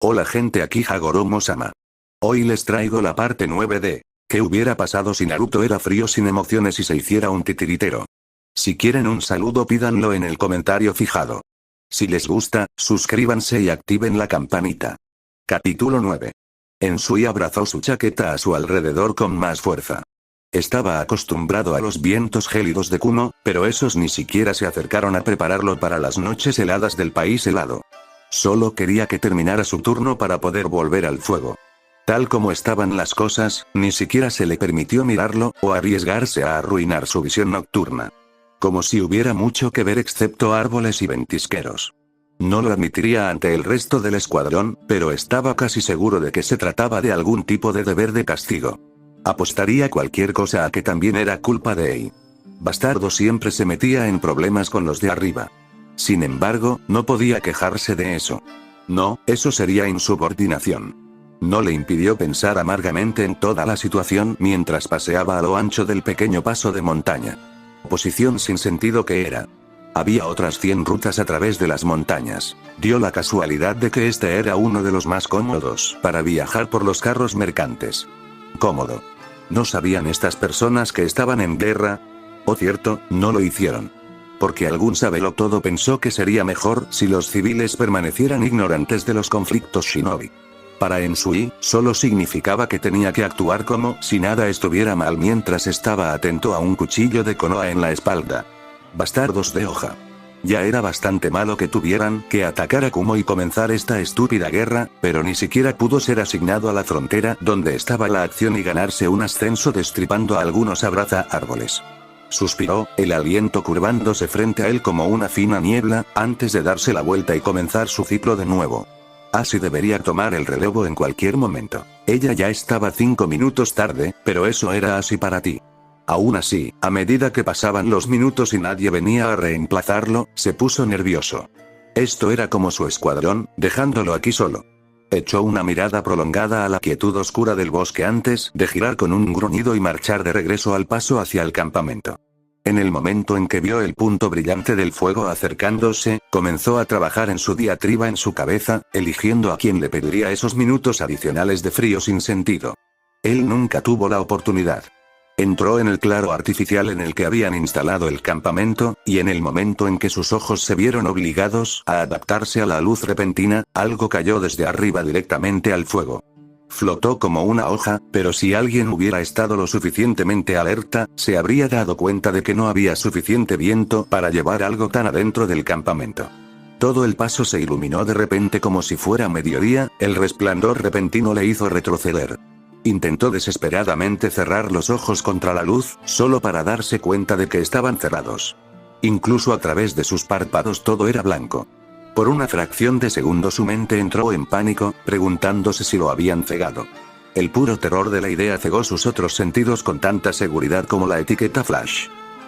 Hola gente, aquí Hagoromo-sama. Hoy les traigo la parte 9 de ¿qué hubiera pasado si Naruto era frío sin emociones y se hiciera un titiritero? Si quieren un saludo pídanlo en el comentario fijado. Si les gusta, suscríbanse y activen la campanita. Capítulo 9. Ensui abrazó su chaqueta a su alrededor con más fuerza. Estaba acostumbrado a los vientos gélidos de Kumo, pero esos ni siquiera se acercaron a prepararlo para las noches heladas del país helado. Solo quería que terminara su turno para poder volver al fuego. Tal como estaban las cosas, ni siquiera se le permitió mirarlo, o arriesgarse a arruinar su visión nocturna. Como si hubiera mucho que ver excepto árboles y ventisqueros. No lo admitiría ante el resto del escuadrón, pero estaba casi seguro de que se trataba de algún tipo de deber de castigo. Apostaría cualquier cosa a que también era culpa de Ei. Bastardo siempre se metía en problemas con los de arriba. Sin embargo, no podía quejarse de eso. No, eso sería insubordinación. No le impidió pensar amargamente en toda la situación mientras paseaba a lo ancho del pequeño paso de montaña. Posición sin sentido que era. Había otras 100 rutas a través de las montañas. Dio la casualidad de que este era uno de los más cómodos para viajar por los carros mercantes. Cómodo. ¿No sabían estas personas que estaban en guerra? O cierto, no lo hicieron. Porque algún sabelotodo pensó que sería mejor si los civiles permanecieran ignorantes de los conflictos shinobi. Para Ensui, solo significaba que tenía que actuar como si nada estuviera mal mientras estaba atento a un cuchillo de Konoha en la espalda. Bastardos de hoja. Ya era bastante malo que tuvieran que atacar a Kumo y comenzar esta estúpida guerra, pero ni siquiera pudo ser asignado a la frontera donde estaba la acción y ganarse un ascenso destripando a algunos abraza-árboles. Suspiró, el aliento curvándose frente a él como una fina niebla, antes de darse la vuelta y comenzar su ciclo de nuevo. Así debería tomar el relevo en cualquier momento. Ella ya estaba 5 minutos tarde, pero eso era así para ti. Aún así, a medida que pasaban los minutos y nadie venía a reemplazarlo, se puso nervioso. Esto era como su escuadrón, dejándolo aquí solo. Echó una mirada prolongada a la quietud oscura del bosque antes de girar con un gruñido y marchar de regreso al paso hacia el campamento. En el momento en que vio el punto brillante del fuego acercándose, comenzó a trabajar en su diatriba en su cabeza, eligiendo a quién le pediría esos minutos adicionales de frío sin sentido. Él nunca tuvo la oportunidad. Entró en el claro artificial en el que habían instalado el campamento, y en el momento en que sus ojos se vieron obligados a adaptarse a la luz repentina, algo cayó desde arriba directamente al fuego. Flotó como una hoja, pero si alguien hubiera estado lo suficientemente alerta, se habría dado cuenta de que no había suficiente viento para llevar algo tan adentro del campamento. Todo el paso se iluminó de repente como si fuera mediodía, el resplandor repentino le hizo retroceder. Intentó desesperadamente cerrar los ojos contra la luz, solo para darse cuenta de que estaban cerrados. Incluso a través de sus párpados todo era blanco. Por una fracción de segundo su mente entró en pánico, preguntándose si lo habían cegado. El puro terror de la idea cegó sus otros sentidos con tanta seguridad como la etiqueta Flash.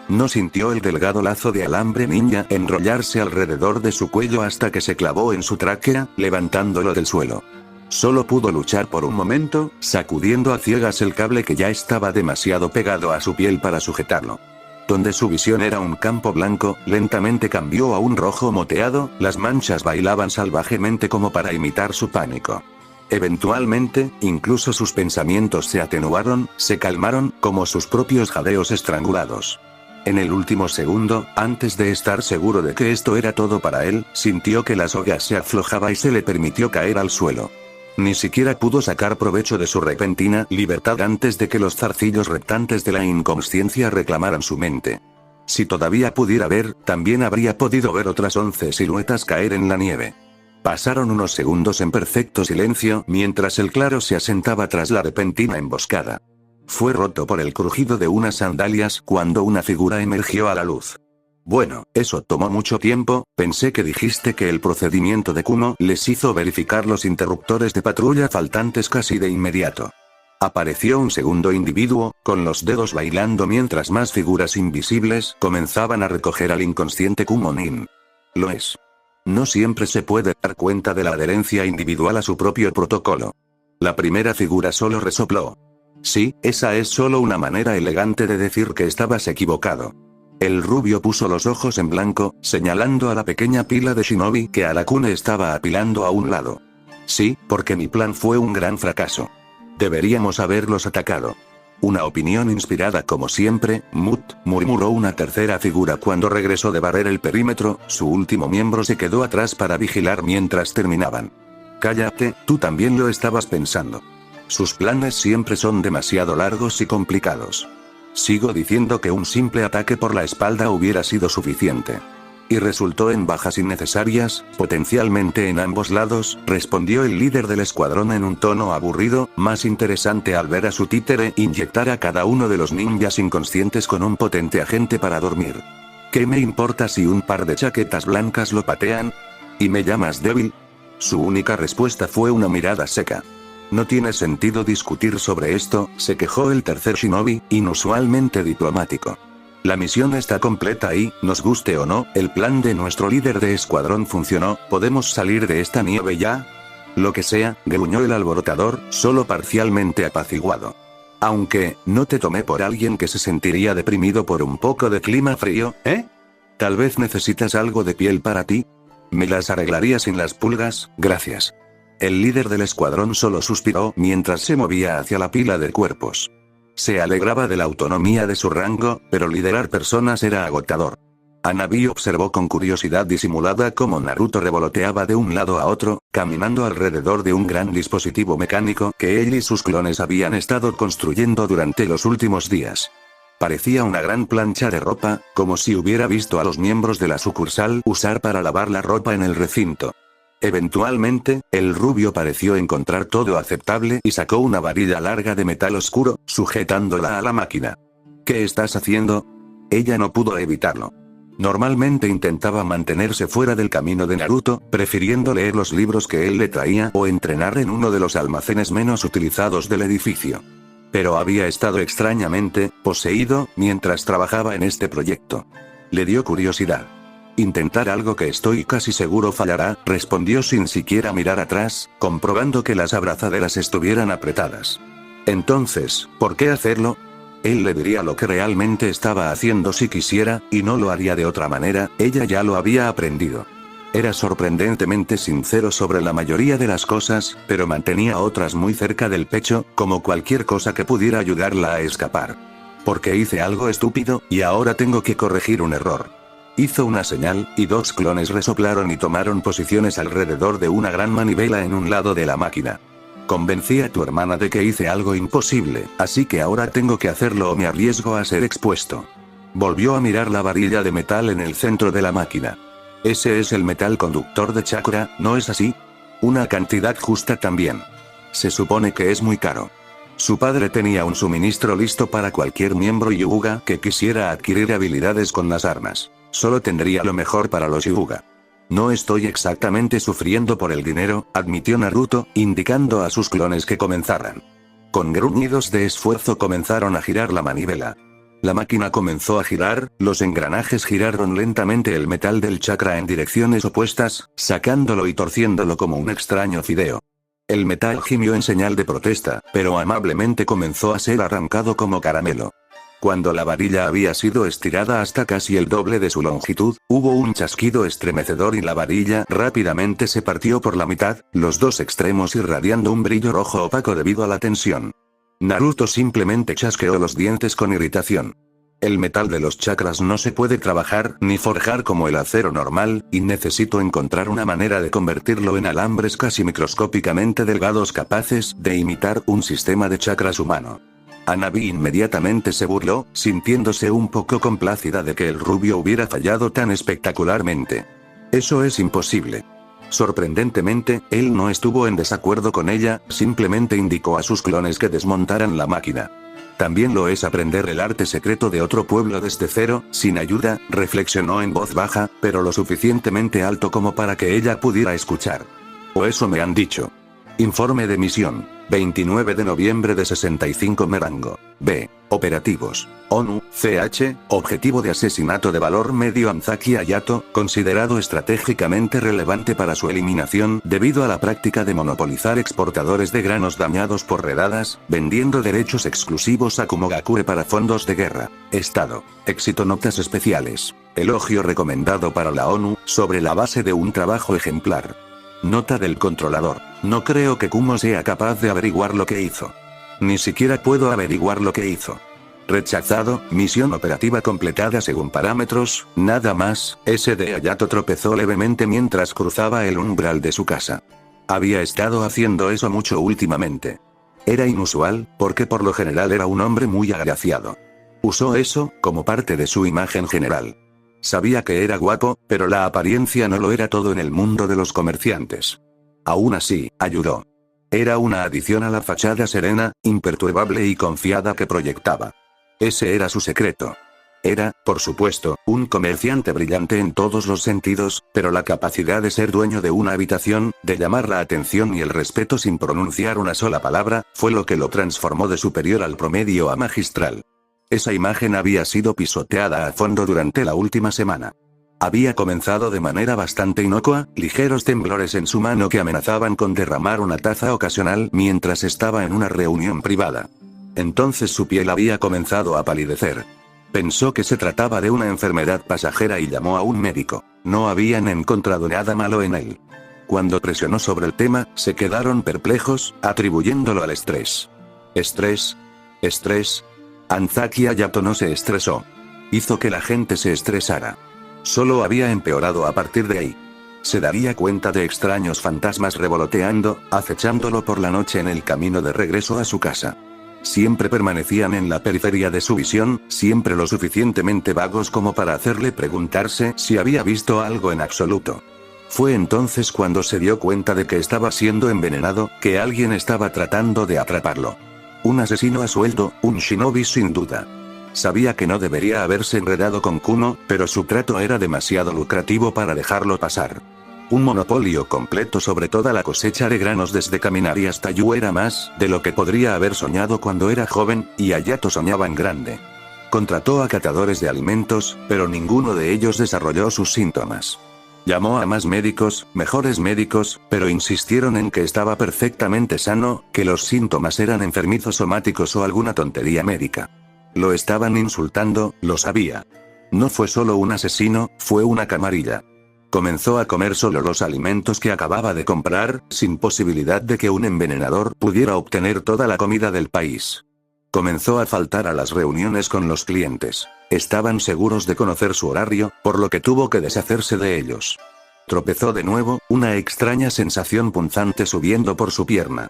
No sintió el delgado lazo de alambre ninja enrollarse alrededor de su cuello hasta que se clavó en su tráquea, levantándolo del suelo. Solo pudo luchar por un momento, sacudiendo a ciegas el cable que ya estaba demasiado pegado a su piel para sujetarlo. Donde su visión era un campo blanco, lentamente cambió a un rojo moteado, las manchas bailaban salvajemente como para imitar su pánico. Eventualmente, incluso sus pensamientos se atenuaron, se calmaron, como sus propios jadeos estrangulados. En el último segundo, antes de estar seguro de que esto era todo para él, sintió que la soga se aflojaba y se le permitió caer al suelo. Ni siquiera pudo sacar provecho de su repentina libertad antes de que los zarcillos reptantes de la inconsciencia reclamaran su mente. Si todavía pudiera ver, también habría podido ver otras 11 siluetas caer en la nieve. Pasaron unos segundos en perfecto silencio mientras el claro se asentaba tras la repentina emboscada. Fue roto por el crujido de unas sandalias cuando una figura emergió a la luz. Bueno, eso tomó mucho tiempo, pensé que dijiste que el procedimiento de Kumo les hizo verificar los interruptores de patrulla faltantes casi de inmediato. Apareció un segundo individuo, con los dedos bailando mientras más figuras invisibles comenzaban a recoger al inconsciente Kumo-nin. Lo es. No siempre se puede dar cuenta de la adherencia individual a su propio protocolo. La primera figura solo resopló. Sí, esa es solo una manera elegante de decir que estabas equivocado. El rubio puso los ojos en blanco, señalando a la pequeña pila de shinobi que Arakune estaba apilando a un lado. Sí, porque mi plan fue un gran fracaso. Deberíamos haberlos atacado. Una opinión inspirada como siempre, Mut, murmuró una tercera figura cuando regresó de barrer el perímetro, su último miembro se quedó atrás para vigilar mientras terminaban. Cállate, tú también lo estabas pensando. Sus planes siempre son demasiado largos y complicados. Sigo diciendo que un simple ataque por la espalda hubiera sido suficiente. Y resultó en bajas innecesarias, potencialmente en ambos lados, respondió el líder del escuadrón en un tono aburrido, más interesante al ver a su títere inyectar a cada uno de los ninjas inconscientes con un potente agente para dormir. ¿Qué me importa si un par de chaquetas blancas lo patean? ¿Y me llamas débil? Su única respuesta fue una mirada seca. No tiene sentido discutir sobre esto, se quejó el tercer shinobi, inusualmente diplomático. La misión está completa y, nos guste o no, el plan de nuestro líder de escuadrón funcionó, ¿podemos salir de esta nieve ya? Lo que sea, gruñó el alborotador, solo parcialmente apaciguado. Aunque, no te tomé por alguien que se sentiría deprimido por un poco de clima frío, ¿eh? Tal vez necesitas algo de piel para ti. Me las arreglaría sin las pulgas, gracias. El líder del escuadrón solo suspiró mientras se movía hacia la pila de cuerpos. Se alegraba de la autonomía de su rango, pero liderar personas era agotador. Hanabi observó con curiosidad disimulada cómo Naruto revoloteaba de un lado a otro, caminando alrededor de un gran dispositivo mecánico que él y sus clones habían estado construyendo durante los últimos días. Parecía una gran plancha de ropa, como si hubiera visto a los miembros de la sucursal usar para lavar la ropa en el recinto. Eventualmente, el rubio pareció encontrar todo aceptable y sacó una varilla larga de metal oscuro, sujetándola a la máquina. ¿Qué estás haciendo? Ella no pudo evitarlo. Normalmente intentaba mantenerse fuera del camino de Naruto, prefiriendo leer los libros que él le traía o entrenar en uno de los almacenes menos utilizados del edificio. Pero había estado extrañamente poseído mientras trabajaba en este proyecto. Le dio curiosidad. Intentar algo que estoy casi seguro fallará, respondió sin siquiera mirar atrás, comprobando que las abrazaderas estuvieran apretadas. Entonces, ¿por qué hacerlo? Él le diría lo que realmente estaba haciendo si quisiera, y no lo haría de otra manera, ella ya lo había aprendido. Era sorprendentemente sincero sobre la mayoría de las cosas, pero mantenía otras muy cerca del pecho, como cualquier cosa que pudiera ayudarla a escapar. Porque hice algo estúpido, y ahora tengo que corregir un error. Hizo una señal, y dos clones resoplaron y tomaron posiciones alrededor de una gran manivela en un lado de la máquina. Convencí a tu hermana de que hice algo imposible, así que ahora tengo que hacerlo o me arriesgo a ser expuesto. Volvió a mirar la varilla de metal en el centro de la máquina. Ese es el metal conductor de chakra, ¿no es así? Una cantidad justa también. Se supone que es muy caro. Su padre tenía un suministro listo para cualquier miembro Hyuga que quisiera adquirir habilidades con las armas. Solo tendría lo mejor para los Hyuga. No estoy exactamente sufriendo por el dinero, admitió Naruto, indicando a sus clones que comenzaran. Con gruñidos de esfuerzo comenzaron a girar la manivela. La máquina comenzó a girar, los engranajes giraron lentamente el metal del chakra en direcciones opuestas, sacándolo y torciéndolo como un extraño fideo. El metal gimió en señal de protesta, pero amablemente comenzó a ser arrancado como caramelo. Cuando la varilla había sido estirada hasta casi el doble de su longitud, hubo un chasquido estremecedor y la varilla rápidamente se partió por la mitad, los dos extremos irradiando un brillo rojo opaco debido a la tensión. Naruto simplemente chasqueó los dientes con irritación. El metal de los chakras no se puede trabajar ni forjar como el acero normal, y necesito encontrar una manera de convertirlo en alambres casi microscópicamente delgados capaces de imitar un sistema de chakras humano. Hanabi inmediatamente se burló, sintiéndose un poco complacida de que el rubio hubiera fallado tan espectacularmente. Eso es imposible. Sorprendentemente, él no estuvo en desacuerdo con ella, simplemente indicó a sus clones que desmontaran la máquina. También lo es aprender el arte secreto de otro pueblo desde cero, sin ayuda, reflexionó en voz baja, pero lo suficientemente alto como para que ella pudiera escuchar. O eso me han dicho. Informe de misión. 29 de noviembre de 65 Merango. B. Operativos. ONU, CH, objetivo de asesinato de valor medio Anzaki Hayato, considerado estratégicamente relevante para su eliminación debido a la práctica de monopolizar exportadores de granos dañados por redadas, vendiendo derechos exclusivos a Kumogakure para fondos de guerra. Estado. Éxito. Notas especiales. Elogio recomendado para la ONU, sobre la base de un trabajo ejemplar. Nota del controlador. No creo que Kumo sea capaz de averiguar lo que hizo. Ni siquiera puedo averiguar lo que hizo. Rechazado, misión operativa completada según parámetros, nada más. SD Hayato tropezó levemente mientras cruzaba el umbral de su casa. Había estado haciendo eso mucho últimamente. Era inusual, porque por lo general era un hombre muy agraciado. Usó eso, como parte de su imagen general. Sabía que era guapo, pero la apariencia no lo era todo en el mundo de los comerciantes. Aún así, ayudó. Era una adición a la fachada serena, imperturbable y confiada que proyectaba. Ese era su secreto. Era, por supuesto, un comerciante brillante en todos los sentidos, pero la capacidad de ser dueño de una habitación, de llamar la atención y el respeto sin pronunciar una sola palabra, fue lo que lo transformó de superior al promedio a magistral. Esa imagen había sido pisoteada a fondo durante la última semana. Había comenzado de manera bastante inocua, ligeros temblores en su mano que amenazaban con derramar una taza ocasional mientras estaba en una reunión privada. Entonces su piel había comenzado a palidecer. Pensó que se trataba de una enfermedad pasajera y llamó a un médico. No habían encontrado nada malo en él. Cuando presionó sobre el tema, se quedaron perplejos, atribuyéndolo al estrés. ¿Estrés? ¿Estrés? Anzaki Hayato no se estresó. Hizo que la gente se estresara. Solo había empeorado a partir de ahí. Se daría cuenta de extraños fantasmas revoloteando, acechándolo por la noche en el camino de regreso a su casa. Siempre permanecían en la periferia de su visión, siempre lo suficientemente vagos como para hacerle preguntarse si había visto algo en absoluto. Fue entonces cuando se dio cuenta de que estaba siendo envenenado, que alguien estaba tratando de atraparlo. Un asesino a sueldo, un shinobi sin duda. Sabía que no debería haberse enredado con Kuno, pero su trato era demasiado lucrativo para dejarlo pasar. Un monopolio completo sobre toda la cosecha de granos desde Kaminari hasta Yu era más de lo que podría haber soñado cuando era joven, y Hayato soñaba en grande. Contrató a catadores de alimentos, pero ninguno de ellos desarrolló sus síntomas. Llamó a más médicos, mejores médicos, pero insistieron en que estaba perfectamente sano, que los síntomas eran enfermizos somáticos o alguna tontería médica. Lo estaban insultando, lo sabía. No fue solo un asesino, fue una camarilla. Comenzó a comer solo los alimentos que acababa de comprar, sin posibilidad de que un envenenador pudiera obtener toda la comida del país. Comenzó a faltar a las reuniones con los clientes. Estaban seguros de conocer su horario, por lo que tuvo que deshacerse de ellos. Tropezó de nuevo, una extraña sensación punzante subiendo por su pierna.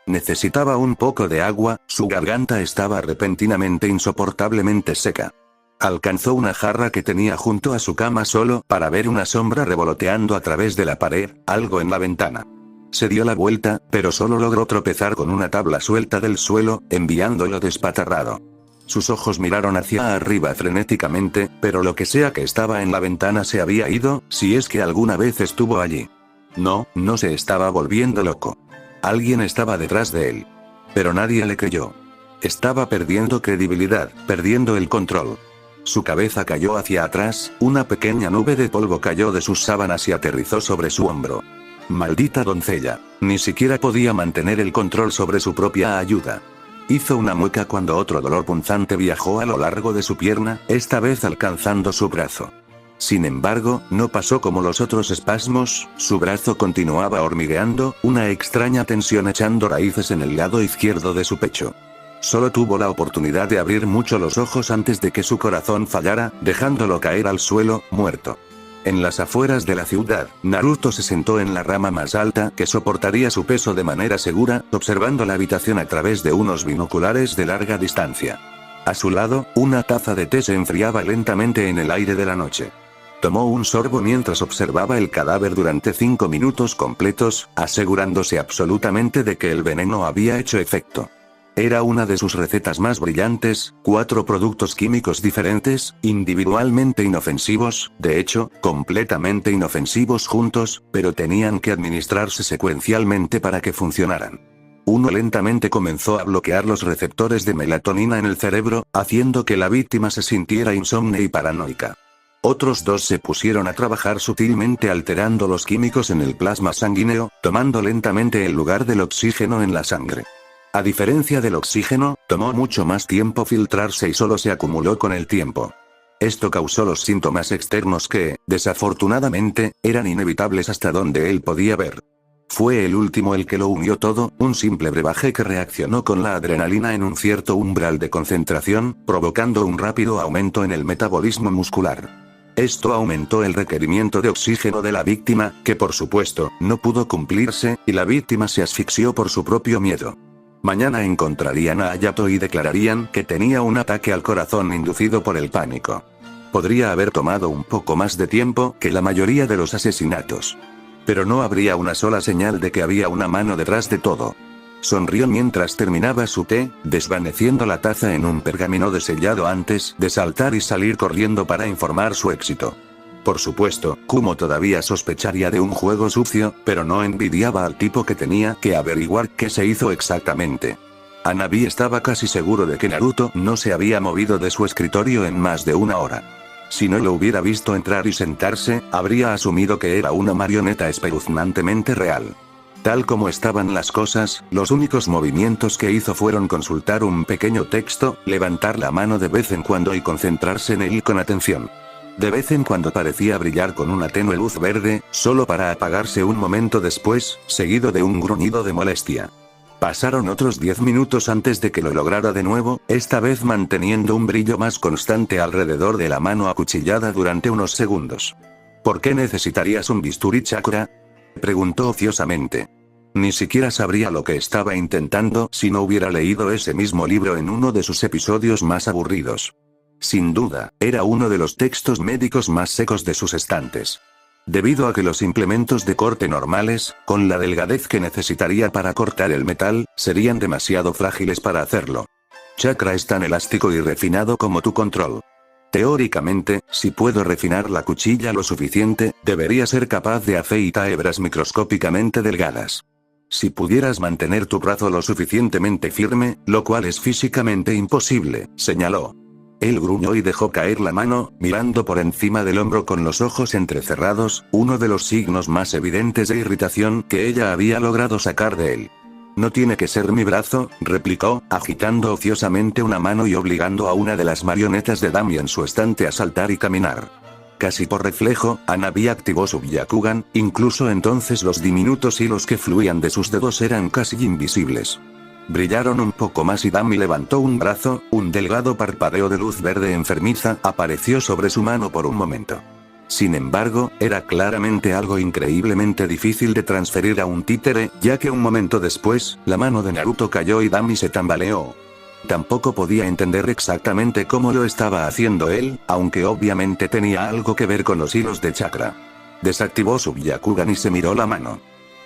Necesitaba un poco de agua, su garganta estaba repentinamente insoportablemente seca. Alcanzó una jarra que tenía junto a su cama solo para ver una sombra revoloteando a través de la pared, algo en la ventana. Se dio la vuelta, pero solo logró tropezar con una tabla suelta del suelo, enviándolo despatarrado. Sus ojos miraron hacia arriba frenéticamente, pero lo que sea que estaba en la ventana se había ido, si es que alguna vez estuvo allí. No, no se estaba volviendo loco. Alguien estaba detrás de él. Pero nadie le creyó. Estaba perdiendo credibilidad, perdiendo el control. Su cabeza cayó hacia atrás, una pequeña nube de polvo cayó de sus sábanas y aterrizó sobre su hombro. Maldita doncella. Ni siquiera podía mantener el control sobre su propia ayuda. Hizo una mueca cuando otro dolor punzante viajó a lo largo de su pierna, esta vez alcanzando su brazo. Sin embargo, no pasó como los otros espasmos, su brazo continuaba hormigueando, una extraña tensión echando raíces en el lado izquierdo de su pecho. Solo tuvo la oportunidad de abrir mucho los ojos antes de que su corazón fallara, dejándolo caer al suelo, muerto. En las afueras de la ciudad, Naruto se sentó en la rama más alta que soportaría su peso de manera segura, observando la habitación a través de unos binoculares de larga distancia. A su lado, una taza de té se enfriaba lentamente en el aire de la noche. Tomó un sorbo mientras observaba el cadáver durante 5 minutos completos, asegurándose absolutamente de que el veneno había hecho efecto. Era una de sus recetas más brillantes, 4 productos químicos diferentes, individualmente inofensivos, de hecho, completamente inofensivos juntos, pero tenían que administrarse secuencialmente para que funcionaran. Uno lentamente comenzó a bloquear los receptores de melatonina en el cerebro, haciendo que la víctima se sintiera insomne y paranoica. Otros 2 se pusieron a trabajar sutilmente alterando los químicos en el plasma sanguíneo, tomando lentamente el lugar del oxígeno en la sangre. A diferencia del oxígeno, tomó mucho más tiempo filtrarse y solo se acumuló con el tiempo. Esto causó los síntomas externos que, desafortunadamente, eran inevitables hasta donde él podía ver. Fue el último el que lo unió todo, un simple brebaje que reaccionó con la adrenalina en un cierto umbral de concentración, provocando un rápido aumento en el metabolismo muscular. Esto aumentó el requerimiento de oxígeno de la víctima, que por supuesto, no pudo cumplirse, y la víctima se asfixió por su propio miedo. Mañana encontrarían a Hayato y declararían que tenía un ataque al corazón inducido por el pánico. Podría haber tomado un poco más de tiempo que la mayoría de los asesinatos. Pero no habría una sola señal de que había una mano detrás de todo. Sonrió mientras terminaba su té, desvaneciendo la taza en un pergamino desellado antes de saltar y salir corriendo para informar su éxito. Por supuesto, Kumo todavía sospecharía de un juego sucio, pero no envidiaba al tipo que tenía que averiguar qué se hizo exactamente. Hanabi estaba casi seguro de que Naruto no se había movido de su escritorio en más de una hora. Si no lo hubiera visto entrar y sentarse, habría asumido que era una marioneta espeluznantemente real. Tal como estaban las cosas, los únicos movimientos que hizo fueron consultar un pequeño texto, levantar la mano de vez en cuando y concentrarse en él con atención. De vez en cuando parecía brillar con una tenue luz verde, solo para apagarse un momento después, seguido de un gruñido de molestia. Pasaron otros 10 minutos antes de que lo lograra de nuevo, esta vez manteniendo un brillo más constante alrededor de la mano acuchillada durante unos segundos. ¿Por qué necesitarías un bisturí chakra?, preguntó ociosamente. Ni siquiera sabría lo que estaba intentando si no hubiera leído ese mismo libro en uno de sus episodios más aburridos. Sin duda, era uno de los textos médicos más secos de sus estantes. Debido a que los implementos de corte normales, con la delgadez que necesitaría para cortar el metal, serían demasiado frágiles para hacerlo. Chakra es tan elástico y refinado como tu control. Teóricamente, si puedo refinar la cuchilla lo suficiente, debería ser capaz de afeitar hebras microscópicamente delgadas. Si pudieras mantener tu brazo lo suficientemente firme, lo cual es físicamente imposible, señaló. Él gruñó y dejó caer la mano, mirando por encima del hombro con los ojos entrecerrados, uno de los signos más evidentes de irritación que ella había logrado sacar de él. No tiene que ser mi brazo, replicó, agitando ociosamente una mano y obligando a una de las marionetas de Dami en su estante a saltar y caminar. Casi por reflejo, Hanabi activó su Byakugan, incluso entonces los diminutos hilos que fluían de sus dedos eran casi invisibles. Brillaron un poco más y Dami levantó un brazo, un delgado parpadeo de luz verde enfermiza apareció sobre su mano por un momento. Sin embargo, era claramente algo increíblemente difícil de transferir a un títere, ya que un momento después, la mano de Naruto cayó y Dami se tambaleó. Tampoco podía entender exactamente cómo lo estaba haciendo él, aunque obviamente tenía algo que ver con los hilos de chakra. Desactivó su Byakugan y se miró la mano.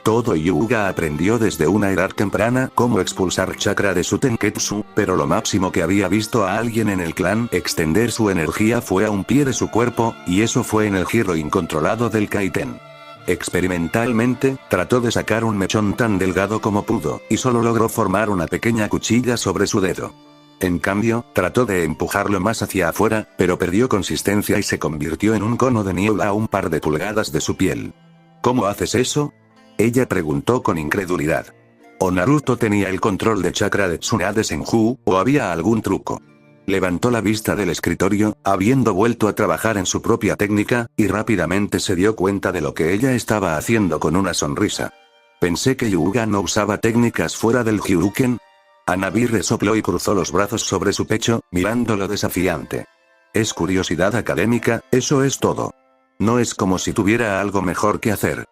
Todo Hyuga aprendió desde una edad temprana cómo expulsar chakra de su Tenketsu, pero lo máximo que había visto a alguien en el clan extender su energía fue a un pie de su cuerpo, y eso fue en el giro incontrolado del Kaiten. Experimentalmente, trató de sacar un mechón tan delgado como pudo, y solo logró formar una pequeña cuchilla sobre su dedo. En cambio, trató de empujarlo más hacia afuera, pero perdió consistencia y se convirtió en un cono de niebla a un par de pulgadas de su piel. ¿Cómo haces eso?, ella preguntó con incredulidad. ¿O Naruto tenía el control de chakra de Tsunade Senju, o había algún truco? Levantó la vista del escritorio, habiendo vuelto a trabajar en su propia técnica, y rápidamente se dio cuenta de lo que ella estaba haciendo con una sonrisa. Pensé que Hyuga no usaba técnicas fuera del Hyuken. Hanabi resopló y cruzó los brazos sobre su pecho, mirándolo desafiante. Es curiosidad académica, eso es todo. No es como si tuviera algo mejor que hacer.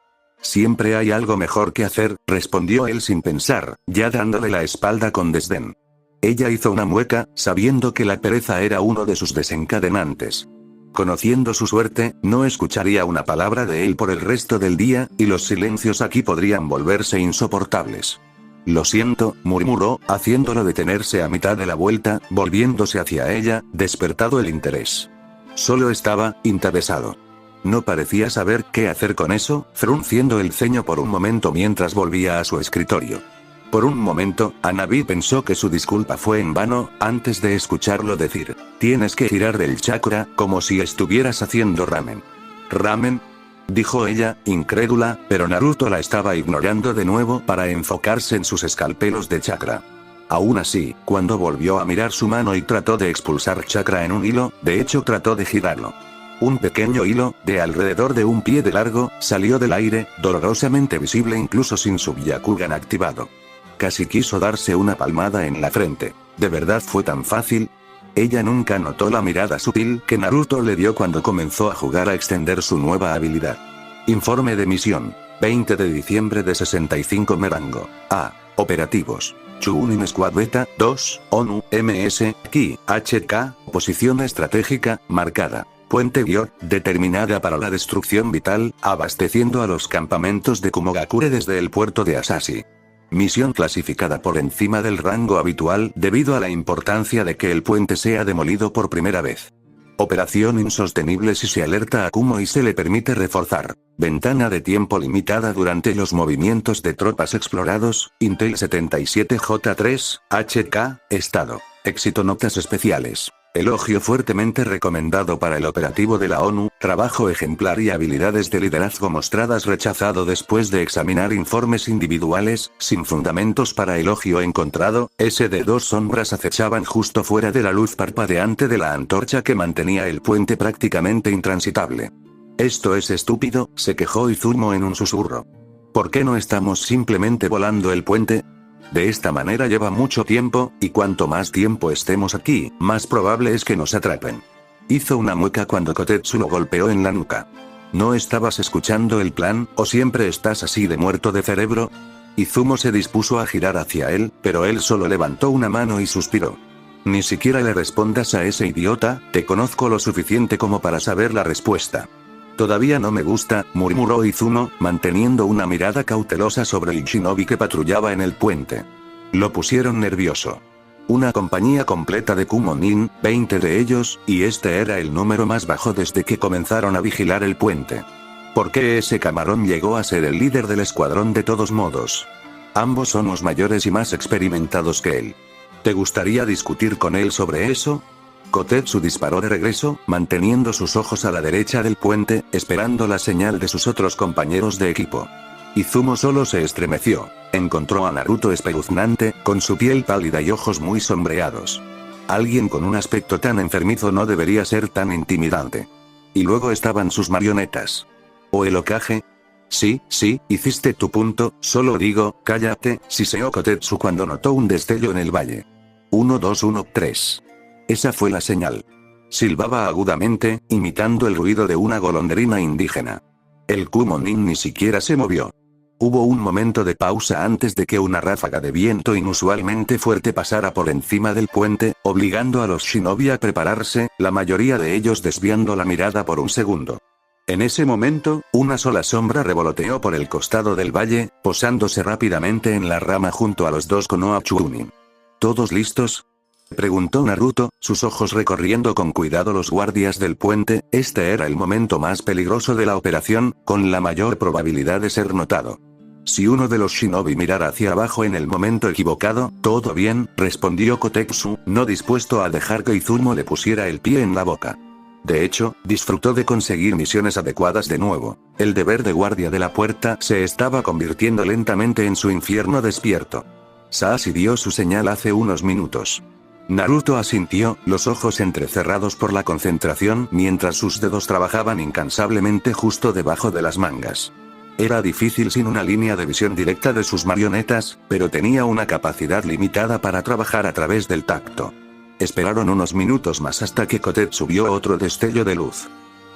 Siempre hay algo mejor que hacer, respondió él sin pensar, ya dándole la espalda con desdén. Ella hizo una mueca, sabiendo que la pereza era uno de sus desencadenantes. Conociendo su suerte, no escucharía una palabra de él por el resto del día, y los silencios aquí podrían volverse insoportables. Lo siento, murmuró, haciéndolo detenerse a mitad de la vuelta, volviéndose hacia ella, despertado el interés. Solo estaba interesado. No parecía saber qué hacer con eso, frunciendo el ceño por un momento mientras volvía a su escritorio. Por un momento, Hanabi pensó que su disculpa fue en vano, antes de escucharlo decir, tienes que tirar del chakra, como si estuvieras haciendo ramen. ¿Ramen?, dijo ella, incrédula, pero Naruto la estaba ignorando de nuevo para enfocarse en sus escalpelos de chakra. Aún así, cuando volvió a mirar su mano y trató de expulsar chakra en un hilo, de hecho trató de girarlo. Un pequeño hilo, de alrededor de un pie de largo, salió del aire, dolorosamente visible incluso sin su Byakugan activado. Casi quiso darse una palmada en la frente. ¿De verdad fue tan fácil? Ella nunca notó la mirada sutil que Naruto le dio cuando comenzó a jugar a extender su nueva habilidad. Informe de misión. 20 de diciembre de 65 Merango. A. Operativos. Chunin Squad Beta 2, ONU, MS, Ki, HK, posición estratégica, marcada. Puente Gyor, determinada para la destrucción vital, abasteciendo a los campamentos de Kumogakure desde el puerto de Asashi. Misión clasificada por encima del rango habitual debido a la importancia de que el puente sea demolido por primera vez. Operación insostenible si se alerta a Kumo y se le permite reforzar. Ventana de tiempo limitada durante los movimientos de tropas explorados, Intel 77J3, HK, Estado. Éxito. Notas especiales. Elogio fuertemente recomendado para el operativo de la ONU, trabajo ejemplar y habilidades de liderazgo mostradas. Rechazado después de examinar informes individuales, sin fundamentos para elogio encontrado. SD2 sombras acechaban justo fuera de la luz parpadeante de la antorcha que mantenía el puente prácticamente intransitable. Esto es estúpido, se quejó Izumo en un susurro. ¿Por qué no estamos simplemente volando el puente? De esta manera lleva mucho tiempo, y cuanto más tiempo estemos aquí, más probable es que nos atrapen. Hizo una mueca cuando Kotetsu lo golpeó en la nuca. ¿No estabas escuchando el plan, o siempre estás así de muerto de cerebro? Izumo se dispuso a girar hacia él, pero él solo levantó una mano y suspiró. Ni siquiera le respondas a ese idiota, te conozco lo suficiente como para saber la respuesta. Todavía no me gusta, murmuró Izumo, manteniendo una mirada cautelosa sobre el shinobi que patrullaba en el puente. Lo pusieron nervioso. Una compañía completa de Kumonin, 20 de ellos, y este era el número más bajo desde que comenzaron a vigilar el puente. ¿Por qué ese camarón llegó a ser el líder del escuadrón de todos modos? Ambos somos mayores y más experimentados que él. ¿Te gustaría discutir con él sobre eso? Kotetsu disparó de regreso, manteniendo sus ojos a la derecha del puente, esperando la señal de sus otros compañeros de equipo. Izumo solo se estremeció. Encontró a Naruto espeluznante, con su piel pálida y ojos muy sombreados. Alguien con un aspecto tan enfermizo no debería ser tan intimidante. Y luego estaban sus marionetas. ¿O el Hokage? Sí, hiciste tu punto, solo digo, cállate, siseó Kotetsu cuando notó un destello en el valle. 1, 2, 1, 3. Esa fue la señal. Silbaba agudamente, imitando el ruido de una golondrina indígena. El Kumonin ni siquiera se movió. Hubo un momento de pausa antes de que una ráfaga de viento inusualmente fuerte pasara por encima del puente, obligando a los shinobi a prepararse, la mayoría de ellos desviando la mirada por un segundo. En ese momento, una sola sombra revoloteó por el costado del valle, posándose rápidamente en la rama junto a los dos Konoha Chunin. ¿Todos listos?, preguntó Naruto, sus ojos recorriendo con cuidado los guardias del puente. Este era el momento más peligroso de la operación, con la mayor probabilidad de ser notado. Si uno de los shinobi mirara hacia abajo en el momento equivocado, todo bien, respondió Kotetsu, no dispuesto a dejar que Izumo le pusiera el pie en la boca. De hecho, disfrutó de conseguir misiones adecuadas de nuevo. El deber de guardia de la puerta se estaba convirtiendo lentamente en su infierno despierto. Sasuke dio su señal hace unos minutos. Naruto asintió, los ojos entrecerrados por la concentración mientras sus dedos trabajaban incansablemente justo debajo de las mangas. Era difícil sin una línea de visión directa de sus marionetas, pero tenía una capacidad limitada para trabajar a través del tacto. Esperaron unos minutos más hasta que Kotetsu vio otro destello de luz.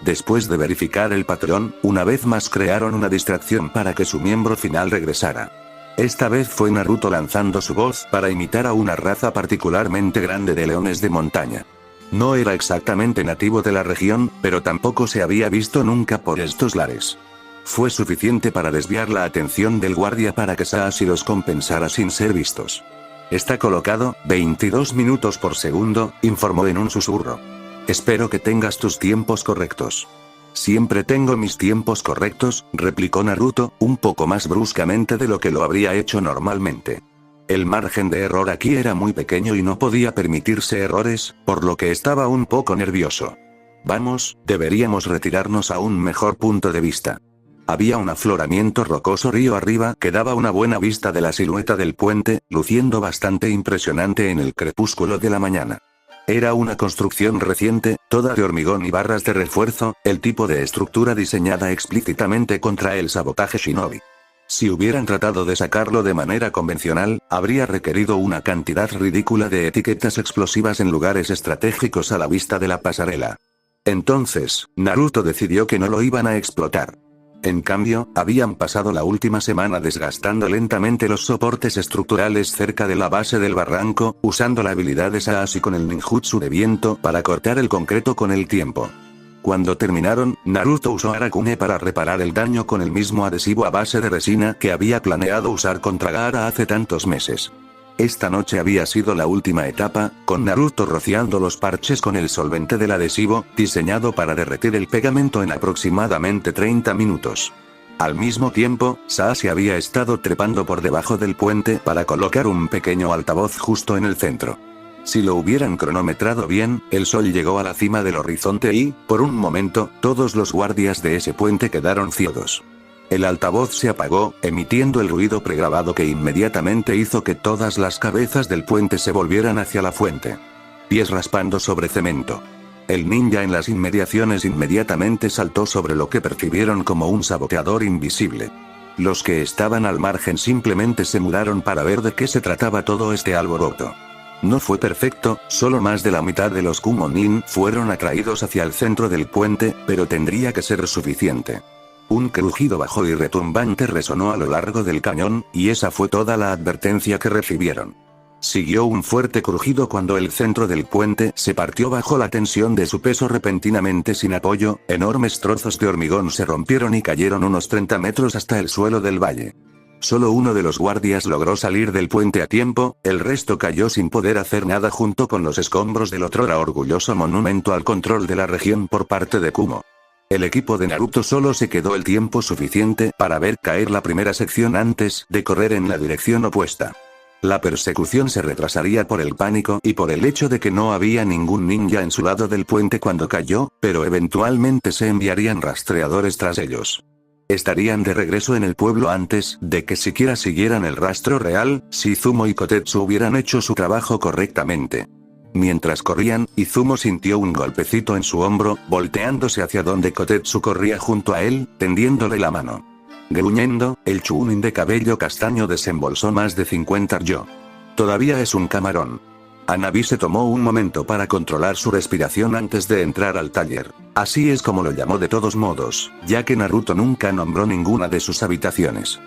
Después de verificar el patrón, una vez más crearon una distracción para que su miembro final regresara. Esta vez fue Naruto lanzando su voz para imitar a una raza particularmente grande de leones de montaña. No era exactamente nativo de la región, pero tampoco se había visto nunca por estos lares. Fue suficiente para desviar la atención del guardia para que Sasuke los compensara sin ser vistos. Está colocado, 22 minutos por segundo, informó en un susurro. Espero que tengas tus tiempos correctos. Siempre tengo mis tiempos correctos, replicó Naruto, un poco más bruscamente de lo que lo habría hecho normalmente. El margen de error aquí era muy pequeño y no podía permitirse errores, por lo que estaba un poco nervioso. Vamos, deberíamos retirarnos a un mejor punto de vista. Había un afloramiento rocoso río arriba que daba una buena vista de la silueta del puente, luciendo bastante impresionante en el crepúsculo de la mañana. Era una construcción reciente, toda de hormigón y barras de refuerzo, el tipo de estructura diseñada explícitamente contra el sabotaje shinobi. Si hubieran tratado de sacarlo de manera convencional, habría requerido una cantidad ridícula de etiquetas explosivas en lugares estratégicos a la vista de la pasarela. Entonces, Naruto decidió que no lo iban a explotar. En cambio, habían pasado la última semana desgastando lentamente los soportes estructurales cerca de la base del barranco, usando la habilidad de Saashi con el ninjutsu de viento para cortar el concreto con el tiempo. Cuando terminaron, Naruto usó Arakune para reparar el daño con el mismo adhesivo a base de resina que había planeado usar contra Gaara hace tantos meses. Esta noche había sido la última etapa, con Naruto rociando los parches con el solvente del adhesivo, diseñado para derretir el pegamento en aproximadamente 30 minutos. Al mismo tiempo, Saashi había estado trepando por debajo del puente para colocar un pequeño altavoz justo en el centro. Si lo hubieran cronometrado bien, el sol llegó a la cima del horizonte y, por un momento, todos los guardias de ese puente quedaron ciegos. El altavoz se apagó, emitiendo el ruido pregrabado que inmediatamente hizo que todas las cabezas del puente se volvieran hacia la fuente. Pies raspando sobre cemento. El ninja en las inmediaciones inmediatamente saltó sobre lo que percibieron como un saboteador invisible. Los que estaban al margen simplemente se mudaron para ver de qué se trataba todo este alboroto. No fue perfecto, solo más de la mitad de los Kumonin fueron atraídos hacia el centro del puente, pero tendría que ser suficiente. Un crujido bajo y retumbante resonó a lo largo del cañón, y esa fue toda la advertencia que recibieron. Siguió un fuerte crujido cuando el centro del puente se partió bajo la tensión de su peso repentinamente sin apoyo, enormes trozos de hormigón se rompieron y cayeron unos 30 metros hasta el suelo del valle. Solo uno de los guardias logró salir del puente a tiempo, el resto cayó sin poder hacer nada junto con los escombros del otrora orgulloso monumento al control de la región por parte de Kumo. El equipo de Naruto solo se quedó el tiempo suficiente para ver caer la primera sección antes de correr en la dirección opuesta. La persecución se retrasaría por el pánico y por el hecho de que no había ningún ninja en su lado del puente cuando cayó, pero eventualmente se enviarían rastreadores tras ellos. Estarían de regreso en el pueblo antes de que siquiera siguieran el rastro real, si Izumo y Kotetsu hubieran hecho su trabajo correctamente. Mientras corrían, Izumo sintió un golpecito en su hombro, volteándose hacia donde Kotetsu corría junto a él, tendiéndole la mano. Gruñendo, el Chunin de cabello castaño desembolsó más de 50 ryo. Todavía es un camarón. Hanabi se tomó un momento para controlar su respiración antes de entrar al taller. Así es como lo llamó de todos modos, ya que Naruto nunca nombró ninguna de sus habitaciones.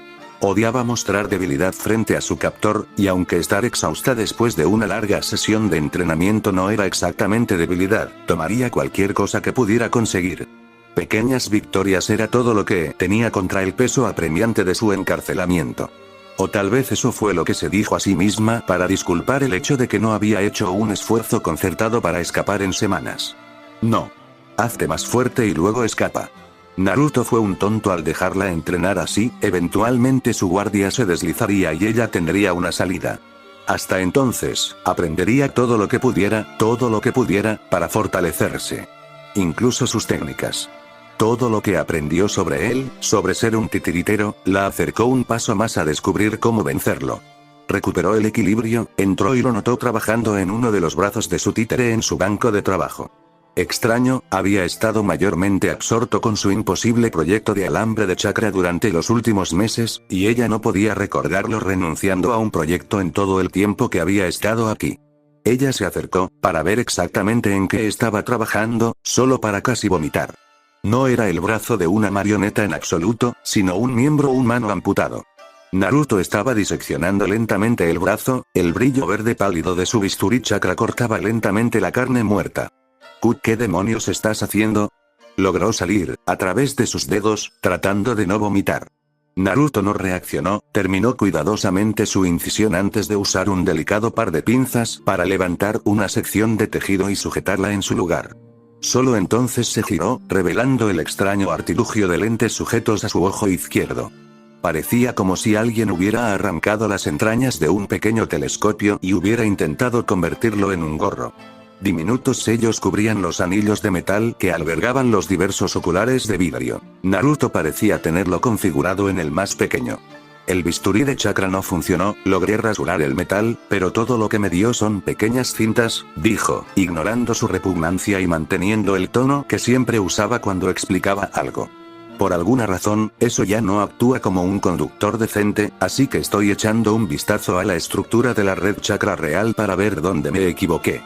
Odiaba mostrar debilidad frente a su captor, y aunque estar exhausta después de una larga sesión de entrenamiento no era exactamente debilidad, tomaría cualquier cosa que pudiera conseguir. Pequeñas victorias era todo lo que tenía contra el peso apremiante de su encarcelamiento. O tal vez eso fue lo que se dijo a sí misma para disculpar el hecho de que no había hecho un esfuerzo concertado para escapar en semanas. No. Hazte más fuerte y luego escapa. Naruto fue un tonto al dejarla entrenar así, eventualmente su guardia se deslizaría y ella tendría una salida. Hasta entonces, aprendería todo lo que pudiera, para fortalecerse. Incluso sus técnicas. Todo lo que aprendió sobre él, sobre ser un titiritero, la acercó un paso más a descubrir cómo vencerlo. Recuperó el equilibrio, entró y lo notó trabajando en uno de los brazos de su títere en su banco de trabajo. Extraño, había estado mayormente absorto con su imposible proyecto de alambre de chakra durante los últimos meses, y ella no podía recordarlo renunciando a un proyecto en todo el tiempo que había estado aquí. Ella se acercó, para ver exactamente en qué estaba trabajando, solo para casi vomitar. No era el brazo de una marioneta en absoluto, sino un miembro humano amputado. Naruto estaba diseccionando lentamente el brazo, el brillo verde pálido de su bisturí chakra cortaba lentamente la carne muerta. ¿Qué demonios estás haciendo? Logró salir, a través de sus dedos, tratando de no vomitar. Naruto no reaccionó, terminó cuidadosamente su incisión antes de usar un delicado par de pinzas para levantar una sección de tejido y sujetarla en su lugar. Solo entonces se giró, revelando el extraño artilugio de lentes sujetos a su ojo izquierdo. Parecía como si alguien hubiera arrancado las entrañas de un pequeño telescopio y hubiera intentado convertirlo en un gorro. Diminutos sellos cubrían los anillos de metal que albergaban los diversos oculares de vidrio. Naruto parecía tenerlo configurado en el más pequeño. El bisturí de chakra no funcionó, logré rasurar el metal, pero todo lo que me dio son pequeñas cintas, dijo, ignorando su repugnancia y manteniendo el tono que siempre usaba cuando explicaba algo. Por alguna razón, eso ya no actúa como un conductor decente, así que estoy echando un vistazo a la estructura de la red chakra real para ver dónde me equivoqué.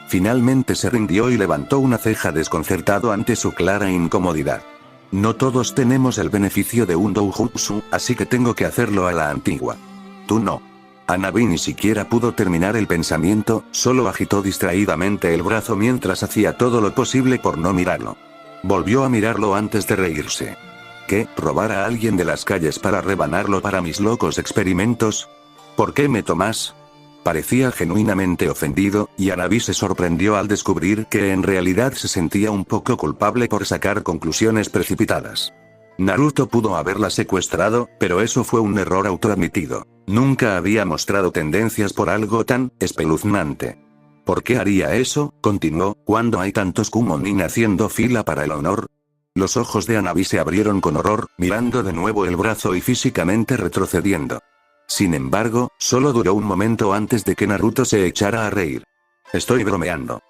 Finalmente se rindió y levantó una ceja desconcertado ante su clara incomodidad. No todos tenemos el beneficio de un doujutsu, así que tengo que hacerlo a la antigua. Tú no. Hanabi ni siquiera pudo terminar el pensamiento, solo agitó distraídamente el brazo mientras hacía todo lo posible por no mirarlo. Volvió a mirarlo antes de reírse. ¿Qué? ¿Robar a alguien de las calles para rebanarlo para mis locos experimentos? ¿Por qué me tomas? Parecía genuinamente ofendido, y Hanabi se sorprendió al descubrir que en realidad se sentía un poco culpable por sacar conclusiones precipitadas. Naruto pudo haberla secuestrado, pero eso fue un error autoadmitido. Nunca había mostrado tendencias por algo tan espeluznante. ¿Por qué haría eso? Continuó, cuando hay tantos Kumonin haciendo fila para el honor. Los ojos de Hanabi se abrieron con horror, mirando de nuevo el brazo y físicamente retrocediendo. Sin embargo, solo duró un momento antes de que Naruto se echara a reír. Estoy bromeando,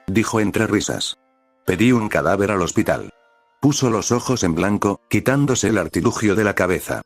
dijo entre risas. Pedí un cadáver al hospital. Puso los ojos en blanco, quitándose el artilugio de la cabeza.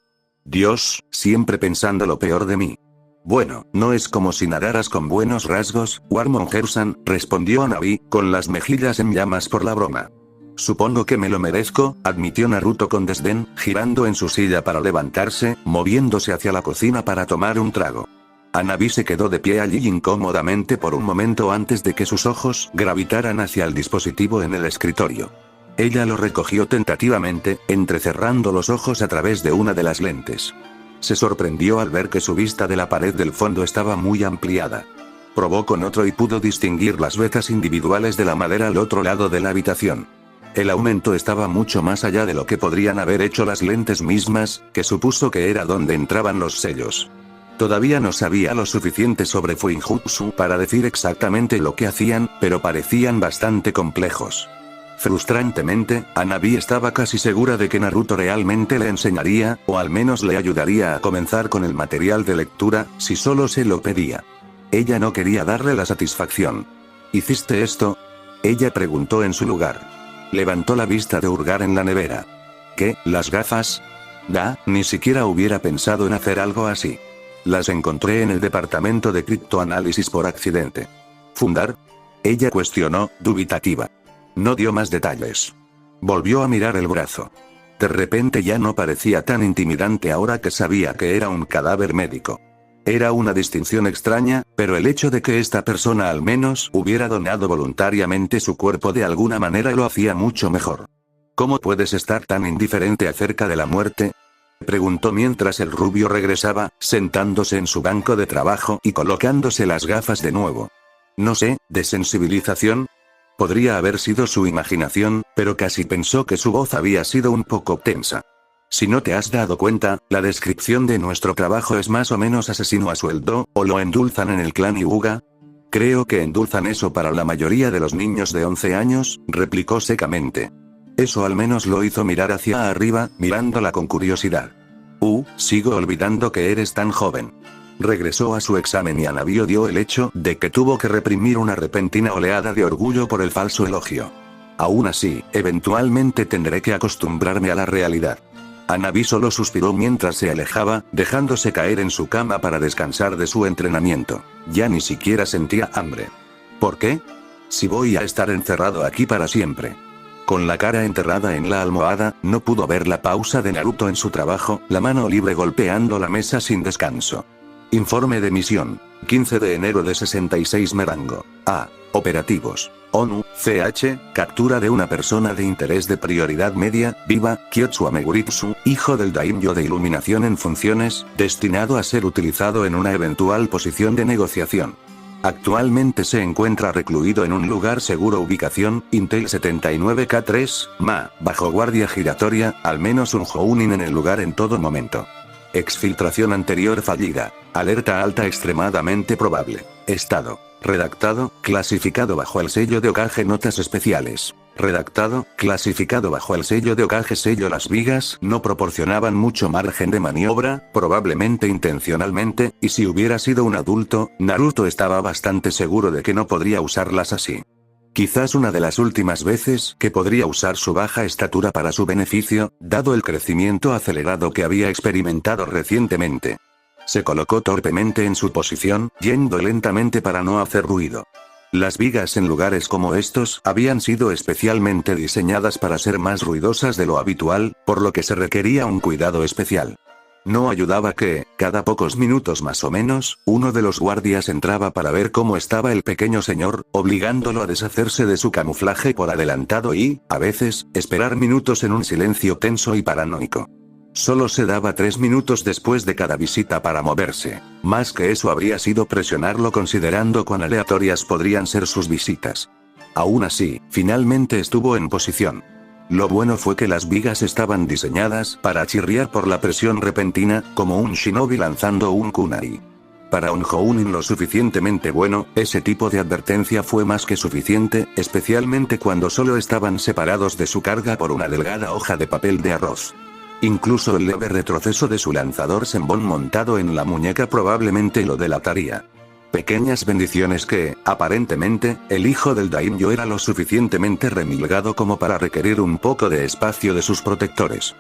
Dios, siempre pensando lo peor de mí. Bueno, no es como si nadaras con buenos rasgos, Warmongersan, respondió Hanabi, con las mejillas en llamas por la broma. Supongo que me lo merezco, admitió Naruto con desdén, girando en su silla para levantarse, moviéndose hacia la cocina para tomar un trago. Hanabi se quedó de pie allí incómodamente por un momento antes de que sus ojos gravitaran hacia el dispositivo en el escritorio. Ella lo recogió tentativamente, entrecerrando los ojos a través de una de las lentes. Se sorprendió al ver que su vista de la pared del fondo estaba muy ampliada. Probó con otro y pudo distinguir las vetas individuales de la madera al otro lado de la habitación. El aumento estaba mucho más allá de lo que podrían haber hecho las lentes mismas, que supuso que era donde entraban los sellos. Todavía no sabía lo suficiente sobre Fuinjutsu para decir exactamente lo que hacían, pero parecían bastante complejos. Frustrantemente, Hanabi estaba casi segura de que Naruto realmente le enseñaría, o al menos le ayudaría a comenzar con el material de lectura, si solo se lo pedía. Ella no quería darle la satisfacción. ¿Hiciste esto? Ella preguntó en su lugar. Levantó la vista de hurgar en la nevera. ¿Qué? ¿Las gafas? Ni siquiera hubiera pensado en hacer algo así. Las encontré en el departamento de criptoanálisis por accidente. ¿Fundar? Ella cuestionó, dubitativa. No dio más detalles. Volvió a mirar el brazo. De repente ya no parecía tan intimidante ahora que sabía que era un cadáver médico. Era una distinción extraña, pero el hecho de que esta persona al menos hubiera donado voluntariamente su cuerpo de alguna manera lo hacía mucho mejor. ¿Cómo puedes estar tan indiferente acerca de la muerte?, preguntó mientras el rubio regresaba, sentándose en su banco de trabajo y colocándose las gafas de nuevo. No sé, ¿desensibilización? Podría haber sido su imaginación, pero casi pensó que su voz había sido un poco tensa. Si no te has dado cuenta, la descripción de nuestro trabajo es más o menos asesino a sueldo, ¿o lo endulzan en el clan Hyuga? Creo que endulzan eso para la mayoría de los niños de 11 años, replicó secamente. Eso al menos lo hizo mirar hacia arriba, mirándola con curiosidad. Sigo olvidando que eres tan joven. Regresó a su examen y Hanabi odió el hecho de que tuvo que reprimir una repentina oleada de orgullo por el falso elogio. Aún así, eventualmente tendré que acostumbrarme a la realidad. Hanabi solo suspiró mientras se alejaba, dejándose caer en su cama para descansar de su entrenamiento. Ya ni siquiera sentía hambre. ¿Por qué? Si voy a estar encerrado aquí para siempre. Con la cara enterrada en la almohada, no pudo ver la pausa de Naruto en su trabajo, la mano libre golpeando la mesa sin descanso. Informe de misión. 15 de enero de 66 Merango. Operativos. ONU, CH, captura de una persona de interés de prioridad media, viva, Kyotsu Ameguritsu, hijo del daimyo de iluminación en funciones, destinado a ser utilizado en una eventual posición de negociación. Actualmente se encuentra recluido en un lugar seguro ubicación, Intel 79K3, bajo guardia giratoria, al menos un Jounin en el lugar en todo momento. Exfiltración anterior fallida. Alerta alta extremadamente probable. Estado. Redactado, clasificado bajo el sello de Hokage Notas Especiales. Redactado, clasificado bajo el sello de Hokage sello. Las vigas no proporcionaban mucho margen de maniobra, probablemente intencionalmente, y si hubiera sido un adulto, Naruto estaba bastante seguro de que no podría usarlas así. Quizás una de las últimas veces que podría usar su baja estatura para su beneficio, dado el crecimiento acelerado que había experimentado recientemente. Se colocó torpemente en su posición, yendo lentamente para no hacer ruido. Las vigas en lugares como estos habían sido especialmente diseñadas para ser más ruidosas de lo habitual, por lo que se requería un cuidado especial. No ayudaba que, cada pocos minutos más o menos, uno de los guardias entraba para ver cómo estaba el pequeño señor, obligándolo a deshacerse de su camuflaje por adelantado y, a veces, esperar minutos en un silencio tenso y paranoico. Solo se daba 3 minutos después de cada visita para moverse. Más que eso habría sido presionarlo considerando cuán aleatorias podrían ser sus visitas. Aún así, finalmente estuvo en posición. Lo bueno fue que las vigas estaban diseñadas para chirriar por la presión repentina, como un shinobi lanzando un kunai. Para un Jounin lo suficientemente bueno, ese tipo de advertencia fue más que suficiente, especialmente cuando solo estaban separados de su carga por una delgada hoja de papel de arroz. Incluso el leve retroceso de su lanzador Senbon montado en la muñeca probablemente lo delataría. Pequeñas bendiciones que, aparentemente, el hijo del daimyo era lo suficientemente remilgado como para requerir un poco de espacio de sus protectores.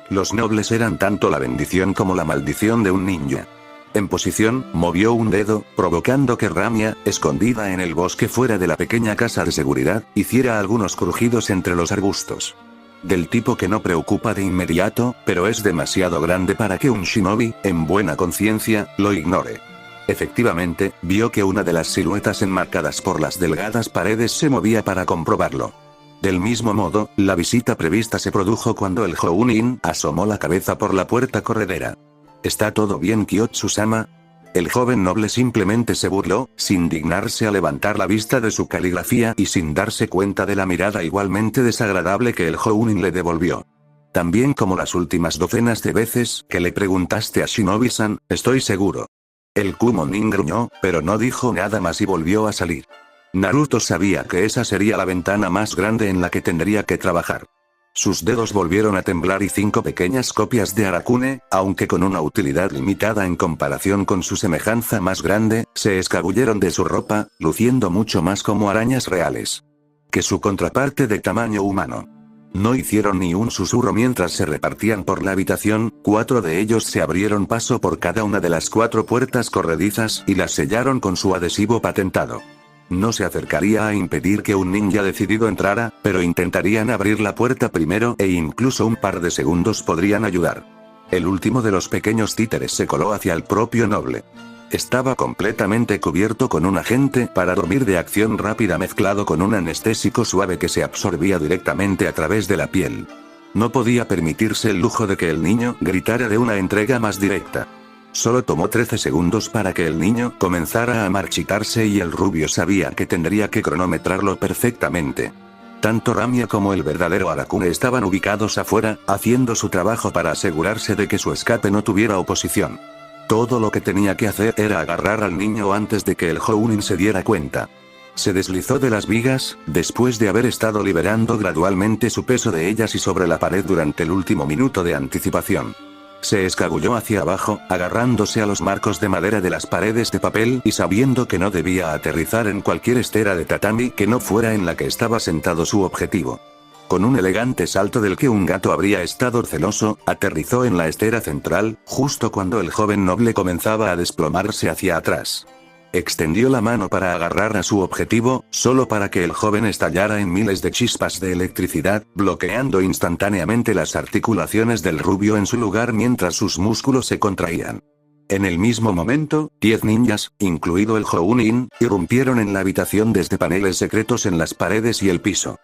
Los nobles eran tanto la bendición como la maldición de un ninja. En posición, movió un dedo, provocando que Ramia, escondida en el bosque fuera de la pequeña casa de seguridad, hiciera algunos crujidos entre los arbustos. Del tipo que no preocupa de inmediato, pero es demasiado grande para que un shinobi, en buena conciencia, lo ignore. Efectivamente, vio que una de las siluetas enmarcadas por las delgadas paredes se movía para comprobarlo. Del mismo modo, la visita prevista se produjo cuando el Jounin asomó la cabeza por la puerta corredera. ¿Está todo bien, Kyotsu-sama? El joven noble simplemente se burló, sin dignarse a levantar la vista de su caligrafía y sin darse cuenta de la mirada igualmente desagradable que el Jounin le devolvió. También como las últimas docenas de veces que le preguntaste a Shinobi-san, estoy seguro. El Kumonin gruñó, pero no dijo nada más y volvió a salir. Naruto sabía que esa sería la ventana más grande en la que tendría que trabajar. Sus dedos volvieron a temblar y 5 pequeñas copias de Arakune, aunque con una utilidad limitada en comparación con su semejanza más grande, se escabulleron de su ropa, luciendo mucho más como arañas reales que su contraparte de tamaño humano. No hicieron ni un susurro mientras se repartían por la habitación, 4 de ellos se abrieron paso por cada una de las 4 puertas corredizas y las sellaron con su adhesivo patentado. No se acercaría a impedir que un ninja decidido entrara, pero intentarían abrir la puerta primero e incluso un par de segundos podrían ayudar. El último de los pequeños títeres se coló hacia el propio noble. Estaba completamente cubierto con un agente para dormir de acción rápida mezclado con un anestésico suave que se absorbía directamente a través de la piel. No podía permitirse el lujo de que el niño gritara de una entrega más directa. Solo tomó 13 segundos para que el niño comenzara a marchitarse y el rubio sabía que tendría que cronometrarlo perfectamente. Tanto Ramia como el verdadero Arakune estaban ubicados afuera, haciendo su trabajo para asegurarse de que su escape no tuviera oposición. Todo lo que tenía que hacer era agarrar al niño antes de que el Jounin se diera cuenta. Se deslizó de las vigas, después de haber estado liberando gradualmente su peso de ellas y sobre la pared durante el último minuto de anticipación. Se escabulló hacia abajo, agarrándose a los marcos de madera de las paredes de papel y sabiendo que no debía aterrizar en cualquier estera de tatami que no fuera en la que estaba sentado su objetivo. Con un elegante salto del que un gato habría estado celoso, aterrizó en la estera central, justo cuando el joven noble comenzaba a desplomarse hacia atrás. Extendió la mano para agarrar a su objetivo, solo para que el joven estallara en miles de chispas de electricidad, bloqueando instantáneamente las articulaciones del rubio en su lugar mientras sus músculos se contraían. En el mismo momento, 10 ninjas, incluido el Jounin, irrumpieron en la habitación desde paneles secretos en las paredes y el piso.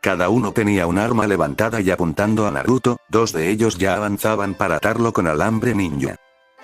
Cada uno tenía un arma levantada y apuntando a Naruto, 2 de ellos ya avanzaban para atarlo con alambre ninja.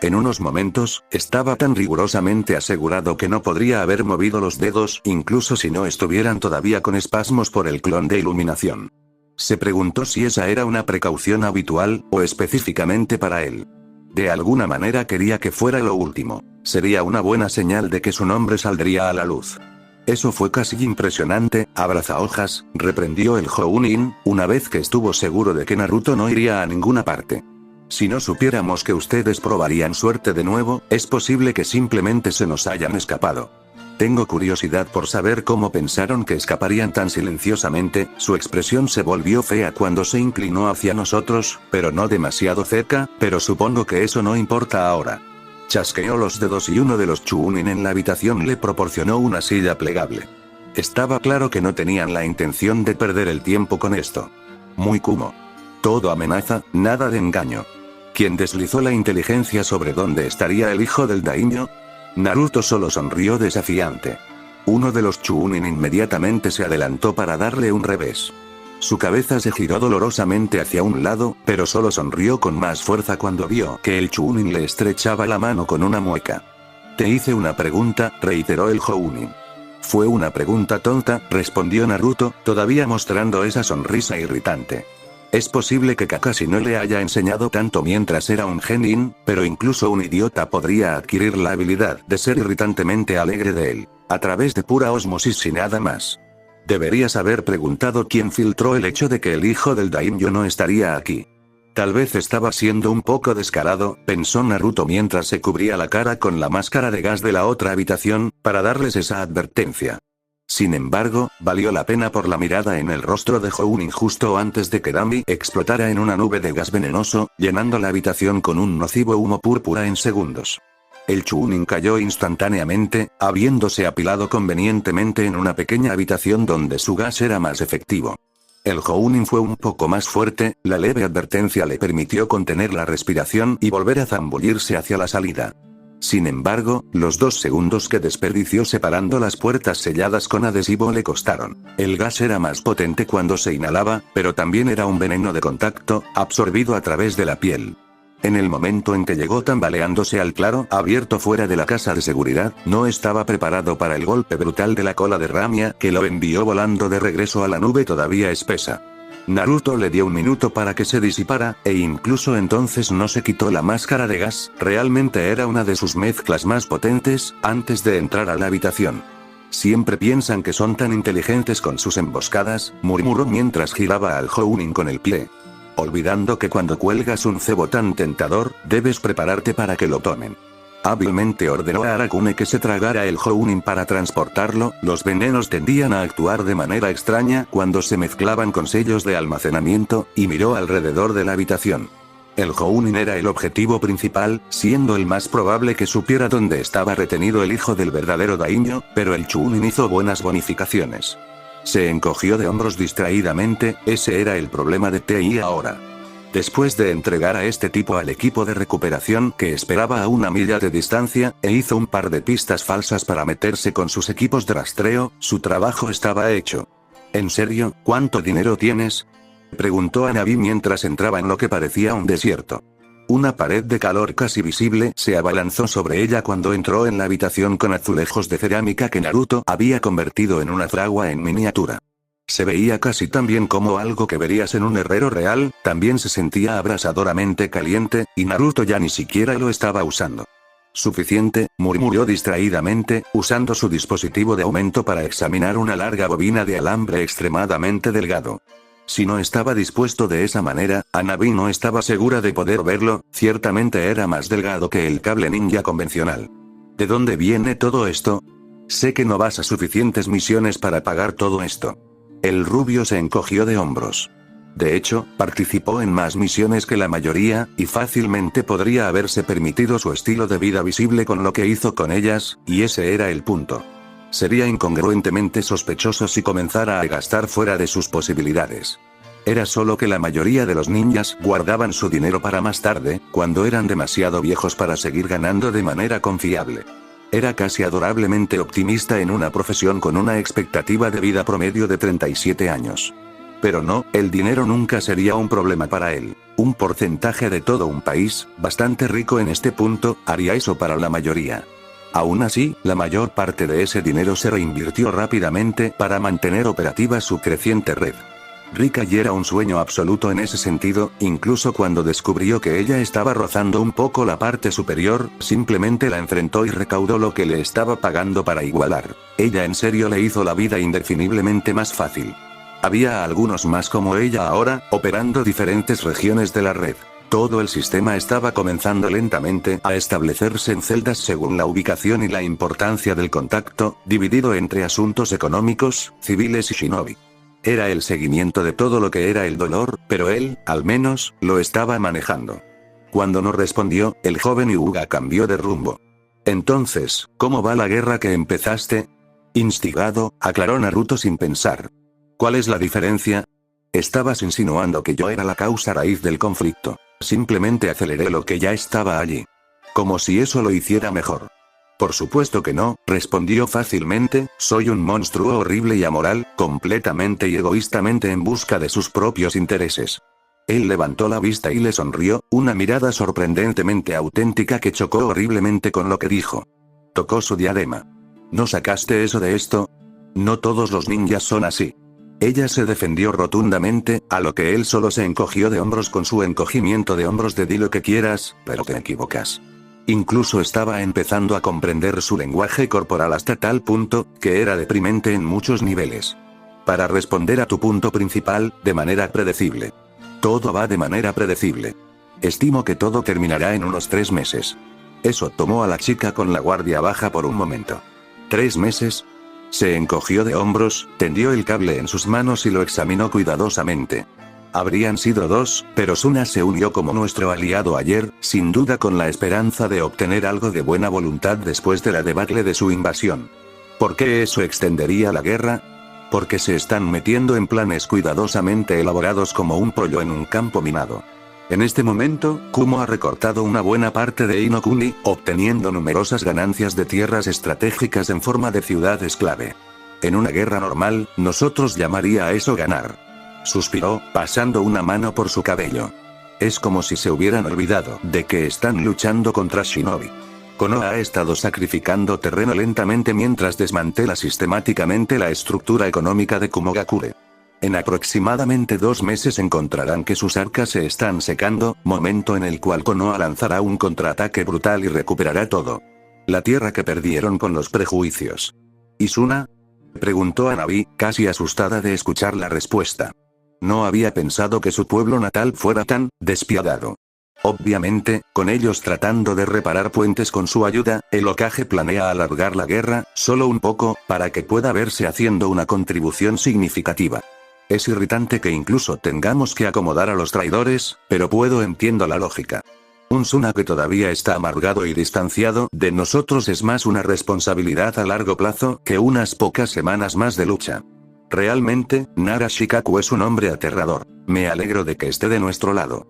En unos momentos, estaba tan rigurosamente asegurado que no podría haber movido los dedos, incluso si no estuvieran todavía con espasmos por el clon de iluminación. Se preguntó si esa era una precaución habitual, o específicamente para él. De alguna manera quería que fuera lo último. Sería una buena señal de que su nombre saldría a la luz. Eso fue casi impresionante, abrazahojas, reprendió el Jounin, una vez que estuvo seguro de que Naruto no iría a ninguna parte. Si no supiéramos que ustedes probarían suerte de nuevo, es posible que simplemente se nos hayan escapado. Tengo curiosidad por saber cómo pensaron que escaparían tan silenciosamente. Su expresión se volvió fea cuando se inclinó hacia nosotros, pero no demasiado cerca, pero supongo que eso no importa ahora. Chasqueó los dedos y uno de los Chunin en la habitación le proporcionó una silla plegable. Estaba claro que no tenían la intención de perder el tiempo con esto. Muy Kumo. Todo amenaza, nada de engaño. ¿Quién deslizó la inteligencia sobre dónde estaría el hijo del daimyo? Naruto solo sonrió desafiante. Uno de los Chunin inmediatamente se adelantó para darle un revés. Su cabeza se giró dolorosamente hacia un lado, pero solo sonrió con más fuerza cuando vio que el Chunin le estrechaba la mano con una mueca. Te hice una pregunta, reiteró el Jounin. Fue una pregunta tonta, respondió Naruto, todavía mostrando esa sonrisa irritante. Es posible que Kakashi no le haya enseñado tanto mientras era un genin, pero incluso un idiota podría adquirir la habilidad de ser irritantemente alegre de él, a través de pura osmosis y nada más. Deberías haber preguntado quién filtró el hecho de que el hijo del daimyo no estaría aquí. Tal vez estaba siendo un poco descarado, pensó Naruto mientras se cubría la cara con la máscara de gas de la otra habitación, para darles esa advertencia. Sin embargo, valió la pena por la mirada en el rostro de Jounin justo antes de que Dami explotara en una nube de gas venenoso, llenando la habitación con un nocivo humo púrpura en segundos. El Chunin cayó instantáneamente, habiéndose apilado convenientemente en una pequeña habitación donde su gas era más efectivo. El Jounin fue un poco más fuerte, la leve advertencia le permitió contener la respiración y volver a zambullirse hacia la salida. Sin embargo, los 2 segundos que desperdició separando las puertas selladas con adhesivo le costaron. El gas era más potente cuando se inhalaba, pero también era un veneno de contacto, absorbido a través de la piel. En el momento en que llegó tambaleándose al claro abierto fuera de la casa de seguridad, no estaba preparado para el golpe brutal de la cola de Ramia, que lo envió volando de regreso a la nube todavía espesa. Naruto le dio un minuto para que se disipara, e incluso entonces no se quitó la máscara de gas, realmente era una de sus mezclas más potentes, antes de entrar a la habitación. Siempre piensan que son tan inteligentes con sus emboscadas, murmuró mientras giraba al Jounin con el pie. Olvidando que cuando cuelgas un cebo tan tentador, debes prepararte para que lo tomen. Hábilmente ordenó a Arakune que se tragara el Jounin para transportarlo. Los venenos tendían a actuar de manera extraña cuando se mezclaban con sellos de almacenamiento, y miró alrededor de la habitación. El Jounin era el objetivo principal, siendo el más probable que supiera dónde estaba retenido el hijo del verdadero daimyo, pero el Chunin hizo buenas bonificaciones. Se encogió de hombros distraídamente, ese era el problema de Tei ahora. Después de entregar a este tipo al equipo de recuperación que esperaba a 1 milla de distancia, e hizo un par de pistas falsas para meterse con sus equipos de rastreo, su trabajo estaba hecho. ¿En serio, cuánto dinero tienes?, preguntó a Navi mientras entraba en lo que parecía un desierto. Una pared de calor casi visible se abalanzó sobre ella cuando entró en la habitación con azulejos de cerámica que Naruto había convertido en una fragua en miniatura. Se veía casi tan bien como algo que verías en un herrero real, también se sentía abrasadoramente caliente, y Naruto ya ni siquiera lo estaba usando. Suficiente, murmuró distraídamente, usando su dispositivo de aumento para examinar una larga bobina de alambre extremadamente delgado. Si no estaba dispuesto de esa manera, Hanabi no estaba segura de poder verlo, ciertamente era más delgado que el cable ninja convencional. ¿De dónde viene todo esto? Sé que no vas a suficientes misiones para pagar todo esto. El rubio se encogió de hombros. De hecho, participó en más misiones que la mayoría, y fácilmente podría haberse permitido su estilo de vida visible con lo que hizo con ellas, y ese era el punto. Sería incongruentemente sospechoso si comenzara a gastar fuera de sus posibilidades. Era solo que la mayoría de los ninjas guardaban su dinero para más tarde, cuando eran demasiado viejos para seguir ganando de manera confiable. Era casi adorablemente optimista en una profesión con una expectativa de vida promedio de 37 años. Pero no, el dinero nunca sería un problema para él. Un porcentaje de todo un país, bastante rico en este punto, haría eso para la mayoría. Aún así, la mayor parte de ese dinero se reinvirtió rápidamente para mantener operativa su creciente red. Rika y era un sueño absoluto en ese sentido, incluso cuando descubrió que ella estaba rozando un poco la parte superior, simplemente la enfrentó y recaudó lo que le estaba pagando para igualar. Ella en serio le hizo la vida indefiniblemente más fácil. Había algunos más como ella ahora, operando diferentes regiones de la red. Todo el sistema estaba comenzando lentamente a establecerse en celdas según la ubicación y la importancia del contacto, dividido entre asuntos económicos, civiles y shinobi. Era el seguimiento de todo lo que era el dolor, pero él, al menos, lo estaba manejando. Cuando no respondió, el joven Hyuga cambió de rumbo. Entonces, ¿cómo va la guerra que empezaste? Instigado, aclaró Naruto sin pensar. ¿Cuál es la diferencia? Estabas insinuando que yo era la causa raíz del conflicto. Simplemente aceleré lo que ya estaba allí. Como si eso lo hiciera mejor. Por supuesto que no, respondió fácilmente, soy un monstruo horrible y amoral, completamente y egoístamente en busca de sus propios intereses. Él levantó la vista y le sonrió, una mirada sorprendentemente auténtica que chocó horriblemente con lo que dijo. Tocó su diadema. ¿No sacaste eso de esto? No todos los ninjas son así. Ella se defendió rotundamente, a lo que él solo se encogió de hombros con su encogimiento de hombros de di lo que quieras, pero te equivocas. Incluso estaba empezando a comprender su lenguaje corporal hasta tal punto, que era deprimente en muchos niveles. Para responder a tu punto principal, de manera predecible. Todo va de manera predecible. Estimo que todo terminará en unos 3 meses. Eso tomó a la chica con la guardia baja por un momento. ¿3 meses? Se encogió de hombros, tendió el cable en sus manos y lo examinó cuidadosamente. Habrían sido 2, pero Suna se unió como nuestro aliado ayer, sin duda con la esperanza de obtener algo de buena voluntad después de la debacle de su invasión. ¿Por qué eso extendería la guerra? Porque se están metiendo en planes cuidadosamente elaborados como un pollo en un campo minado. En este momento, Kumo ha recortado una buena parte de Inokuni, obteniendo numerosas ganancias de tierras estratégicas en forma de ciudades clave. En una guerra normal, nosotros llamaría a eso ganar. Suspiró, pasando una mano por su cabello. Es como si se hubieran olvidado de que están luchando contra Shinobi. Konoha ha estado sacrificando terreno lentamente mientras desmantela sistemáticamente la estructura económica de Kumogakure. En aproximadamente 2 meses encontrarán que sus arcas se están secando, momento en el cual Konoha lanzará un contraataque brutal y recuperará todo. La tierra que perdieron con los prejuicios. ¿Y Suna? Preguntó Hanabi, casi asustada de escuchar la respuesta. No había pensado que su pueblo natal fuera tan despiadado. Obviamente, con ellos tratando de reparar puentes con su ayuda, el Hokage planea alargar la guerra, solo un poco, para que pueda verse haciendo una contribución significativa. Es irritante que incluso tengamos que acomodar a los traidores, pero entiendo la lógica. Un Suna que todavía está amargado y distanciado de nosotros es más una responsabilidad a largo plazo que unas pocas semanas más de lucha. Realmente, Nara Shikaku es un hombre aterrador. Me alegro de que esté de nuestro lado.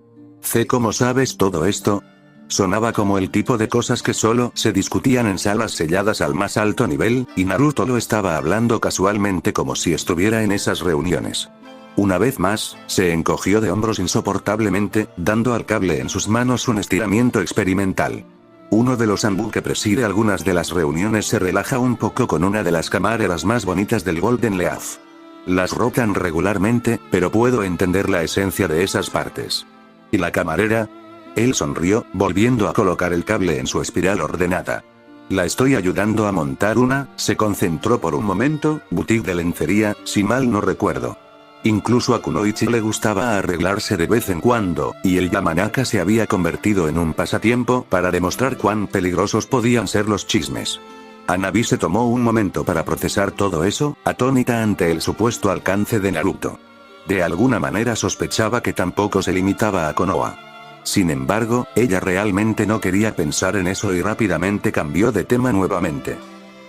¿Cómo sabes todo esto? Sonaba como el tipo de cosas que solo se discutían en salas selladas al más alto nivel, y Naruto lo estaba hablando casualmente como si estuviera en esas reuniones. Una vez más, se encogió de hombros insoportablemente, dando al cable en sus manos un estiramiento experimental. Uno de los Anbu que preside algunas de las reuniones se relaja un poco con una de las camareras más bonitas del Golden Leaf. Las rotan regularmente, pero puedo entender la esencia de esas partes. ¿Y la camarera? Él sonrió, volviendo a colocar el cable en su espiral ordenada. La estoy ayudando a montar una, se concentró por un momento, boutique de lencería, si mal no recuerdo. Incluso a Kunoichi le gustaba arreglarse de vez en cuando, y el Yamanaka se había convertido en un pasatiempo para demostrar cuán peligrosos podían ser los chismes. Hanabi se tomó un momento para procesar todo eso, atónita ante el supuesto alcance de Naruto. De alguna manera sospechaba que tampoco se limitaba a Konoha. Sin embargo, ella realmente no quería pensar en eso y rápidamente cambió de tema nuevamente.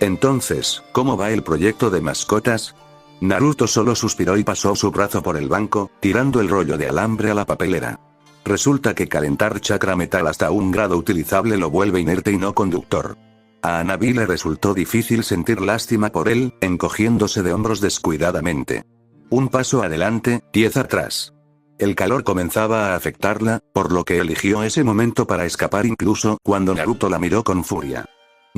Entonces, ¿cómo va el proyecto de mascotas? Naruto solo suspiró y pasó su brazo por el banco, tirando el rollo de alambre a la papelera. Resulta que calentar chakra metal hasta un grado utilizable lo vuelve inerte y no conductor. A Hanabi le resultó difícil sentir lástima por él, encogiéndose de hombros descuidadamente. Un paso adelante, 10 atrás. El calor comenzaba a afectarla, por lo que eligió ese momento para escapar incluso cuando Naruto la miró con furia.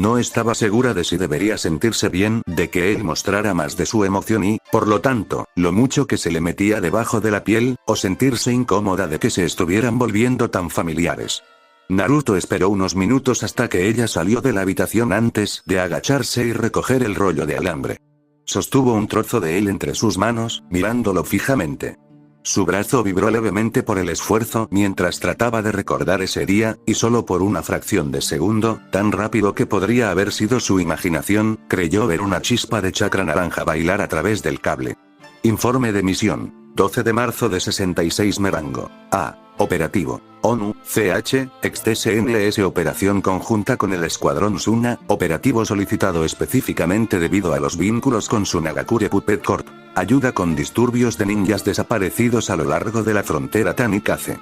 No estaba segura de si debería sentirse bien de que él mostrara más de su emoción y, por lo tanto, lo mucho que se le metía debajo de la piel, o sentirse incómoda de que se estuvieran volviendo tan familiares. Naruto esperó unos minutos hasta que ella salió de la habitación antes de agacharse y recoger el rollo de alambre. Sostuvo un trozo de él entre sus manos, mirándolo fijamente. Su brazo vibró levemente por el esfuerzo mientras trataba de recordar ese día, y solo por una fracción de segundo, tan rápido que podría haber sido su imaginación, creyó ver una chispa de chakra naranja bailar a través del cable. Informe de misión. 12 de marzo de 66 Merango. A. Operativo. ONU, CH, XTSNS Operación conjunta con el Escuadrón Suna, operativo solicitado específicamente debido a los vínculos con Sunagakure Puppet Corp. Ayuda con disturbios de ninjas desaparecidos a lo largo de la frontera Tanikaze.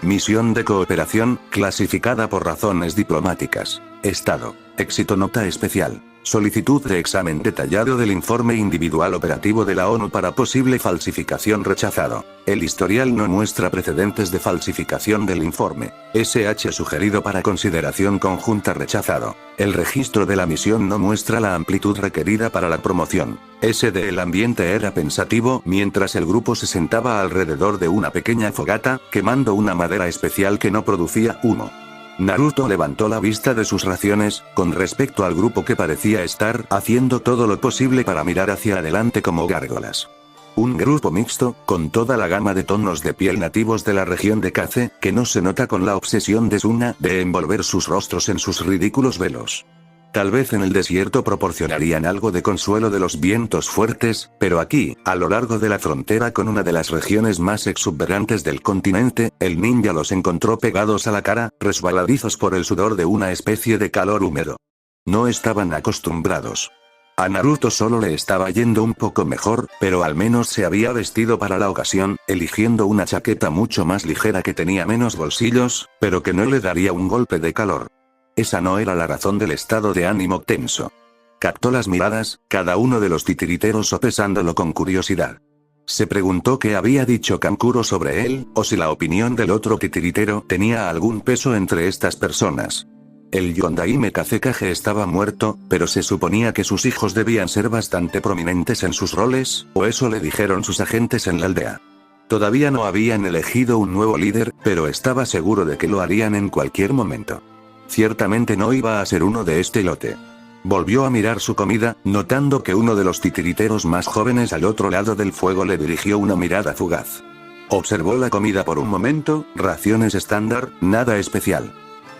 Misión de cooperación, clasificada por razones diplomáticas. Estado. Éxito nota especial. Solicitud de examen detallado del informe individual operativo de la ONU para posible falsificación rechazado. El historial no muestra precedentes de falsificación del informe. SH sugerido para consideración conjunta rechazado. El registro de la misión no muestra la amplitud requerida para la promoción. SD el ambiente era pensativo mientras el grupo se sentaba alrededor de una pequeña fogata, quemando una madera especial que no producía humo. Naruto levantó la vista de sus raciones, con respecto al grupo que parecía estar haciendo todo lo posible para mirar hacia adelante como gárgolas. Un grupo mixto, con toda la gama de tonos de piel nativos de la región de Kaze, que no se nota con la obsesión de Suna de envolver sus rostros en sus ridículos velos. Tal vez en el desierto proporcionarían algo de consuelo de los vientos fuertes, pero aquí, a lo largo de la frontera con una de las regiones más exuberantes del continente, el ninja los encontró pegados a la cara, resbaladizos por el sudor de una especie de calor húmedo. No estaban acostumbrados. A Naruto solo le estaba yendo un poco mejor, pero al menos se había vestido para la ocasión, eligiendo una chaqueta mucho más ligera que tenía menos bolsillos, pero que no le daría un golpe de calor. Esa no era la razón del estado de ánimo tenso. Captó las miradas, cada uno de los titiriteros sopesándolo con curiosidad. Se preguntó qué había dicho Kankuro sobre él, o si la opinión del otro titiritero tenía algún peso entre estas personas. El Yondaime Kazekage estaba muerto, pero se suponía que sus hijos debían ser bastante prominentes en sus roles, o eso le dijeron sus agentes en la aldea. Todavía no habían elegido un nuevo líder, pero estaba seguro de que lo harían en cualquier momento. Ciertamente no iba a ser uno de este lote. Volvió a mirar su comida, notando que uno de los titiriteros más jóvenes al otro lado del fuego le dirigió una mirada fugaz. Observó la comida por un momento, raciones estándar, nada especial.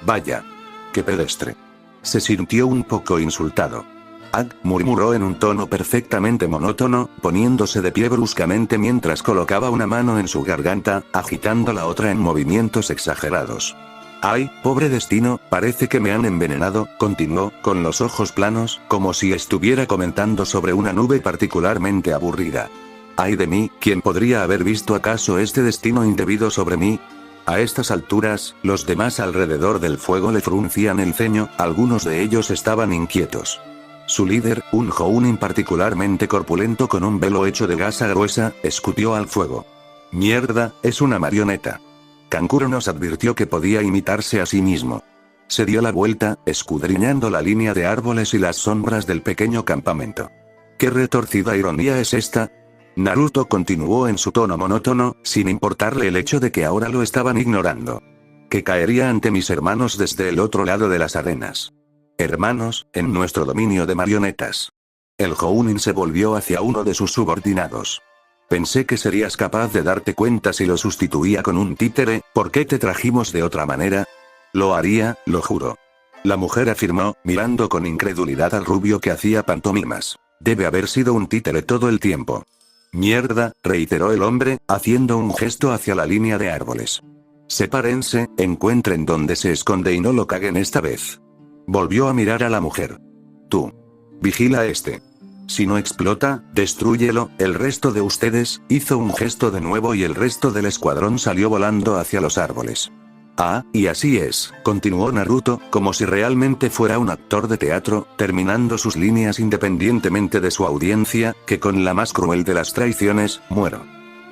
Vaya. Qué pedestre. Se sintió un poco insultado. Murmuró en un tono perfectamente monótono, poniéndose de pie bruscamente mientras colocaba una mano en su garganta, agitando la otra en movimientos exagerados. Ay, pobre destino, parece que me han envenenado, continuó, con los ojos planos, como si estuviera comentando sobre una nube particularmente aburrida. Ay de mí, ¿quién podría haber visto acaso este destino indebido sobre mí? A estas alturas, los demás alrededor del fuego le fruncían el ceño, algunos de ellos estaban inquietos. Su líder, un Jounin particularmente corpulento con un velo hecho de gasa gruesa, escupió al fuego. Mierda, es una marioneta. Kankuro nos advirtió que podía imitarse a sí mismo. Se dio la vuelta, escudriñando la línea de árboles y las sombras del pequeño campamento. ¿Qué retorcida ironía es esta? Naruto continuó en su tono monótono, sin importarle el hecho de que ahora lo estaban ignorando. Que caería ante mis hermanos desde el otro lado de las arenas. Hermanos, en nuestro dominio de marionetas. El Jounin se volvió hacia uno de sus subordinados. Pensé que serías capaz de darte cuenta si lo sustituía con un títere, ¿por qué te trajimos de otra manera? Lo haría, lo juro. La mujer afirmó, mirando con incredulidad al rubio que hacía pantomimas. Debe haber sido un títere todo el tiempo. Mierda, reiteró el hombre, haciendo un gesto hacia la línea de árboles. Sepárense, encuentren dónde se esconde y no lo caguen esta vez. Volvió a mirar a la mujer. Tú. Vigila a este. Si no explota, destrúyelo, el resto de ustedes, hizo un gesto de nuevo y el resto del escuadrón salió volando hacia los árboles. Ah, y así es, continuó Naruto, como si realmente fuera un actor de teatro, terminando sus líneas independientemente de su audiencia, que con la más cruel de las traiciones, muero.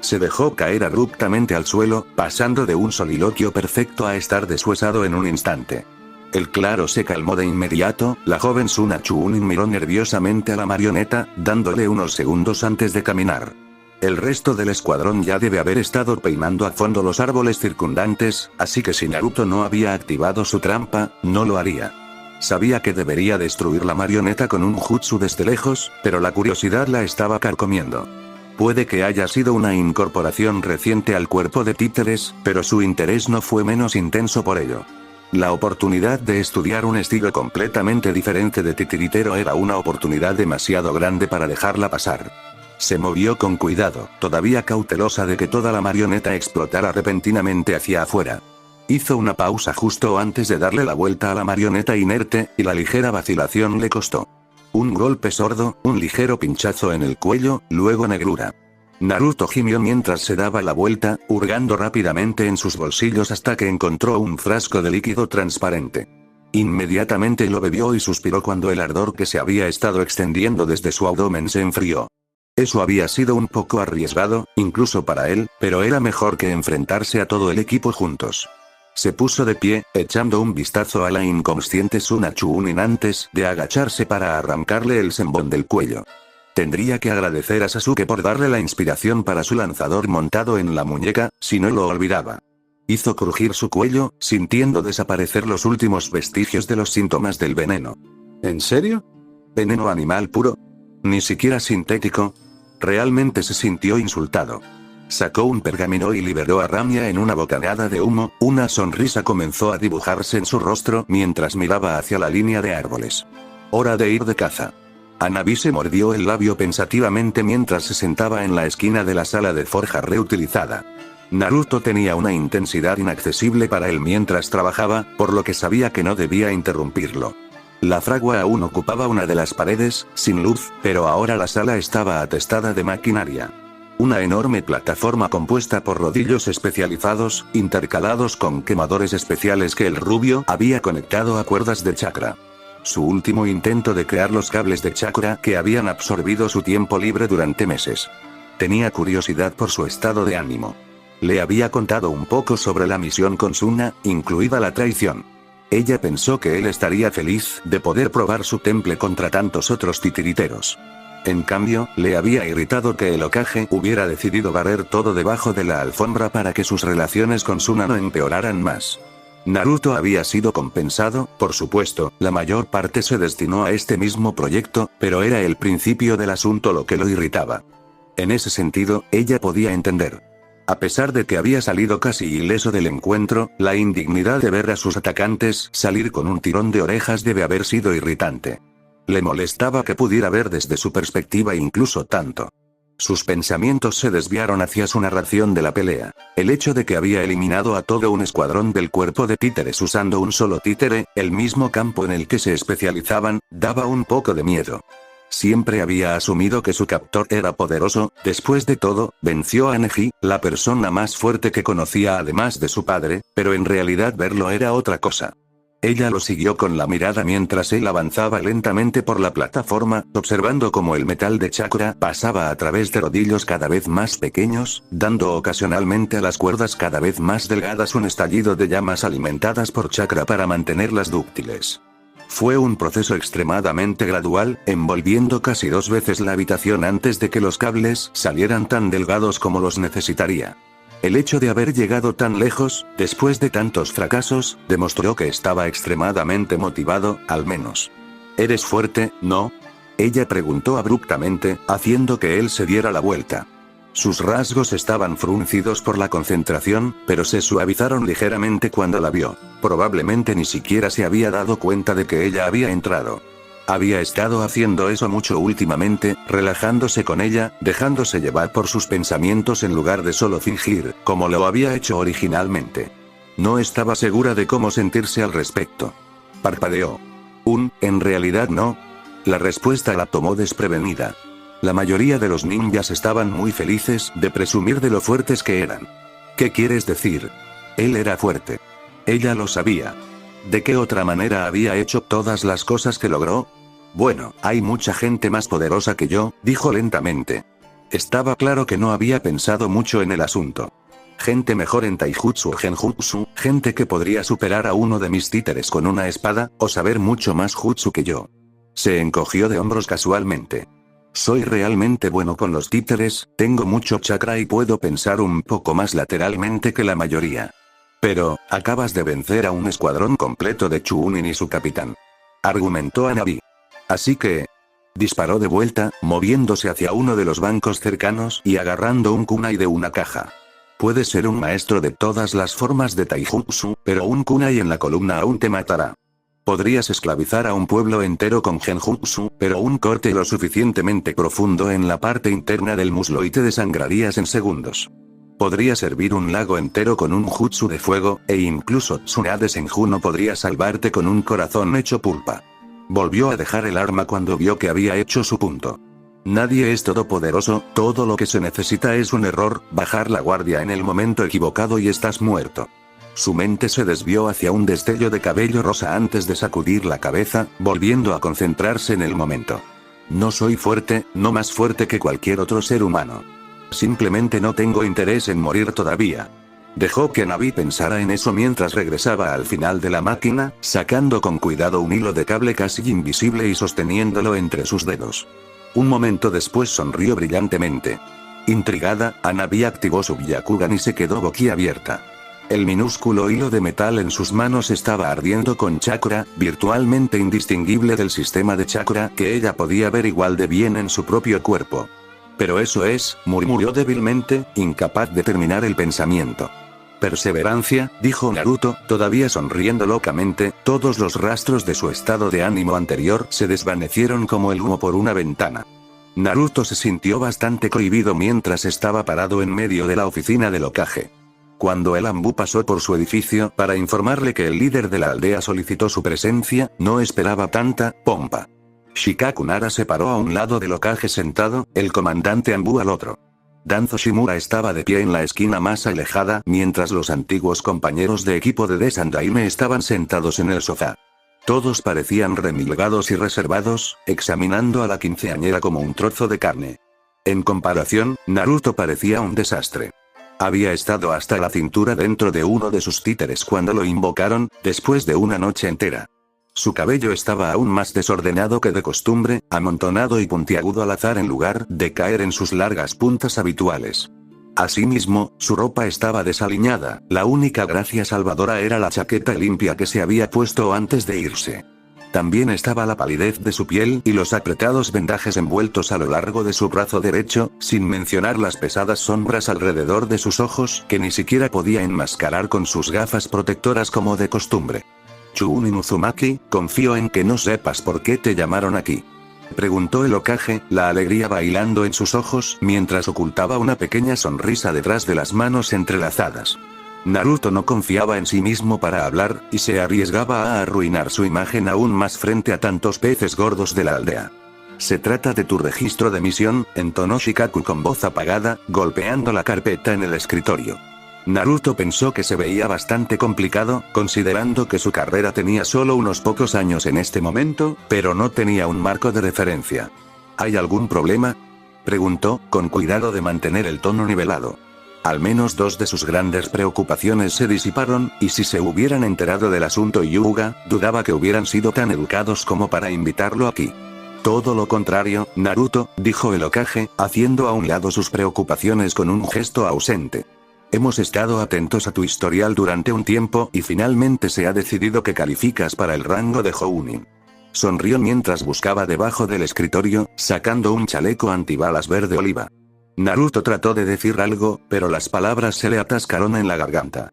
Se dejó caer abruptamente al suelo, pasando de un soliloquio perfecto a estar deshuesado en un instante. El claro se calmó de inmediato, la joven Suna Chuunin miró nerviosamente a la marioneta, dándole unos segundos antes de caminar. El resto del escuadrón ya debe haber estado peinando a fondo los árboles circundantes, así que si Naruto no había activado su trampa, no lo haría. Sabía que debería destruir la marioneta con un jutsu desde lejos, pero la curiosidad la estaba carcomiendo. Puede que haya sido una incorporación reciente al cuerpo de títeres, pero su interés no fue menos intenso por ello. La oportunidad de estudiar un estilo completamente diferente de titiritero era una oportunidad demasiado grande para dejarla pasar. Se movió con cuidado, todavía cautelosa de que toda la marioneta explotara repentinamente hacia afuera. Hizo una pausa justo antes de darle la vuelta a la marioneta inerte, y la ligera vacilación le costó un golpe sordo, un ligero pinchazo en el cuello, luego negrura. Naruto gimió mientras se daba la vuelta, hurgando rápidamente en sus bolsillos hasta que encontró un frasco de líquido transparente. Inmediatamente lo bebió y suspiró cuando el ardor que se había estado extendiendo desde su abdomen se enfrió. Eso había sido un poco arriesgado, incluso para él, pero era mejor que enfrentarse a todo el equipo juntos. Se puso de pie, echando un vistazo a la inconsciente Suna Chuunin antes de agacharse para arrancarle el sembón del cuello. Tendría que agradecer a Sasuke por darle la inspiración para su lanzador montado en la muñeca, si no lo olvidaba. Hizo crujir su cuello, sintiendo desaparecer los últimos vestigios de los síntomas del veneno. ¿En serio? ¿Veneno animal puro? ¿Ni siquiera sintético? Realmente se sintió insultado. Sacó un pergamino y liberó a Ramia en una bocanada de humo, una sonrisa comenzó a dibujarse en su rostro mientras miraba hacia la línea de árboles. Hora de ir de caza. Hanabi se mordió el labio pensativamente mientras se sentaba en la esquina de la sala de forja reutilizada. Naruto tenía una intensidad inaccesible para él mientras trabajaba, por lo que sabía que no debía interrumpirlo. La fragua aún ocupaba una de las paredes, sin luz, pero ahora la sala estaba atestada de maquinaria. Una enorme plataforma compuesta por rodillos especializados, intercalados con quemadores especiales que el rubio había conectado a cuerdas de chakra. Su último intento de crear los cables de chakra que habían absorbido su tiempo libre durante meses. Tenía curiosidad por su estado de ánimo. Le había contado un poco sobre la misión con Suna, incluida la traición. Ella pensó que él estaría feliz de poder probar su temple contra tantos otros titiriteros. En cambio, le había irritado que el Hokage hubiera decidido barrer todo debajo de la alfombra para que sus relaciones con Suna no empeoraran más. Naruto había sido compensado, por supuesto, la mayor parte se destinó a este mismo proyecto, pero era el principio del asunto lo que lo irritaba. En ese sentido, ella podía entender. A pesar de que había salido casi ileso del encuentro, la indignidad de ver a sus atacantes salir con un tirón de orejas debe haber sido irritante. Le molestaba que pudiera ver desde su perspectiva incluso tanto. Sus pensamientos se desviaron hacia su narración de la pelea. El hecho de que había eliminado a todo un escuadrón del cuerpo de títeres usando un solo títere, el mismo campo en el que se especializaban, daba un poco de miedo. Siempre había asumido que su captor era poderoso, después de todo, venció a Neji, la persona más fuerte que conocía además de su padre, pero en realidad verlo era otra cosa. Ella lo siguió con la mirada mientras él avanzaba lentamente por la plataforma, observando cómo el metal de chakra pasaba a través de rodillos cada vez más pequeños, dando ocasionalmente a las cuerdas cada vez más delgadas un estallido de llamas alimentadas por chakra para mantenerlas dúctiles. Fue un proceso extremadamente gradual, envolviendo casi 2 veces la habitación antes de que los cables salieran tan delgados como los necesitaría. El hecho de haber llegado tan lejos, después de tantos fracasos, demostró que estaba extremadamente motivado, al menos. ¿Eres fuerte, no? Ella preguntó abruptamente, haciendo que él se diera la vuelta. Sus rasgos estaban fruncidos por la concentración, pero se suavizaron ligeramente cuando la vio. Probablemente ni siquiera se había dado cuenta de que ella había entrado. Había estado haciendo eso mucho últimamente, relajándose con ella, dejándose llevar por sus pensamientos en lugar de solo fingir, como lo había hecho originalmente. No estaba segura de cómo sentirse al respecto. Parpadeó. En realidad no. La respuesta la tomó desprevenida. La mayoría de los ninjas estaban muy felices de presumir de lo fuertes que eran. ¿Qué quieres decir? Él era fuerte. Ella lo sabía. ¿De qué otra manera había hecho todas las cosas que logró? Bueno, hay mucha gente más poderosa que yo, dijo lentamente. Estaba claro que no había pensado mucho en el asunto. Gente mejor en taijutsu o genjutsu, gente que podría superar a uno de mis títeres con una espada, o saber mucho más jutsu que yo. Se encogió de hombros casualmente. Soy realmente bueno con los títeres, tengo mucho chakra y puedo pensar un poco más lateralmente que la mayoría. Pero, acabas de vencer a un escuadrón completo de Chunin y su capitán. Argumentó Hanabi. Así que... Disparó de vuelta, moviéndose hacia uno de los bancos cercanos y agarrando un kunai de una caja. Puedes ser un maestro de todas las formas de taijutsu, pero un kunai en la columna aún te matará. Podrías esclavizar a un pueblo entero con genjutsu, pero un corte lo suficientemente profundo en la parte interna del muslo y te desangrarías en segundos. Podrías hervir un lago entero con un jutsu de fuego, e incluso Tsunade Senju no podría salvarte con un corazón hecho pulpa. Volvió a dejar el arma cuando vio que había hecho su punto. Nadie es todopoderoso, todo lo que se necesita es un error, bajar la guardia en el momento equivocado y estás muerto. Su mente se desvió hacia un destello de cabello rosa antes de sacudir la cabeza, volviendo a concentrarse en el momento. No soy fuerte, no más fuerte que cualquier otro ser humano. Simplemente no tengo interés en morir todavía. Dejó que Hanabi pensara en eso mientras regresaba al final de la máquina, sacando con cuidado un hilo de cable casi invisible y sosteniéndolo entre sus dedos. Un momento después sonrió brillantemente. Intrigada, Hanabi activó su Byakugan y se quedó boquiabierta. El minúsculo hilo de metal en sus manos estaba ardiendo con chakra, virtualmente indistinguible del sistema de chakra que ella podía ver igual de bien en su propio cuerpo. Pero eso es, murmuró débilmente, incapaz de terminar el pensamiento. Perseverancia, dijo Naruto, todavía sonriendo locamente, todos los rastros de su estado de ánimo anterior se desvanecieron como el humo por una ventana. Naruto se sintió bastante cohibido mientras estaba parado en medio de la oficina del Hokage. Cuando el Anbu pasó por su edificio para informarle que el líder de la aldea solicitó su presencia, no esperaba tanta pompa. Shikaku Nara se paró a un lado del Hokage sentado, el comandante Anbu al otro. Danzo Shimura estaba de pie en la esquina más alejada, mientras los antiguos compañeros de equipo de Desandaime estaban sentados en el sofá. Todos parecían remilgados y reservados, examinando a la quinceañera como un trozo de carne. En comparación, Naruto parecía un desastre. Había estado hasta la cintura dentro de uno de sus títeres cuando lo invocaron, después de una noche entera. Su cabello estaba aún más desordenado que de costumbre, amontonado y puntiagudo al azar en lugar de caer en sus largas puntas habituales. Asimismo, su ropa estaba desaliñada, la única gracia salvadora era la chaqueta limpia que se había puesto antes de irse. También estaba la palidez de su piel y los apretados vendajes envueltos a lo largo de su brazo derecho, sin mencionar las pesadas sombras alrededor de sus ojos que ni siquiera podía enmascarar con sus gafas protectoras como de costumbre. Chunin Uzumaki, confío en que no sepas por qué te llamaron aquí. Preguntó el Hokage, la alegría bailando en sus ojos mientras ocultaba una pequeña sonrisa detrás de las manos entrelazadas. Naruto no confiaba en sí mismo para hablar, y se arriesgaba a arruinar su imagen aún más frente a tantos peces gordos de la aldea. Se trata de tu registro de misión, entonó Shikaku con voz apagada, golpeando la carpeta en el escritorio. Naruto pensó que se veía bastante complicado, considerando que su carrera tenía solo unos pocos años en este momento, pero no tenía un marco de referencia. ¿Hay algún problema?, preguntó, con cuidado de mantener el tono nivelado. Al menos dos de sus grandes preocupaciones se disiparon, y si se hubieran enterado del asunto Hyuga, dudaba que hubieran sido tan educados como para invitarlo aquí. Todo lo contrario, Naruto, dijo el Hokage, haciendo a un lado sus preocupaciones con un gesto ausente. Hemos estado atentos a tu historial durante un tiempo y finalmente se ha decidido que calificas para el rango de Jounin. Sonrió mientras buscaba debajo del escritorio, sacando un chaleco antibalas verde oliva. Naruto trató de decir algo, pero las palabras se le atascaron en la garganta.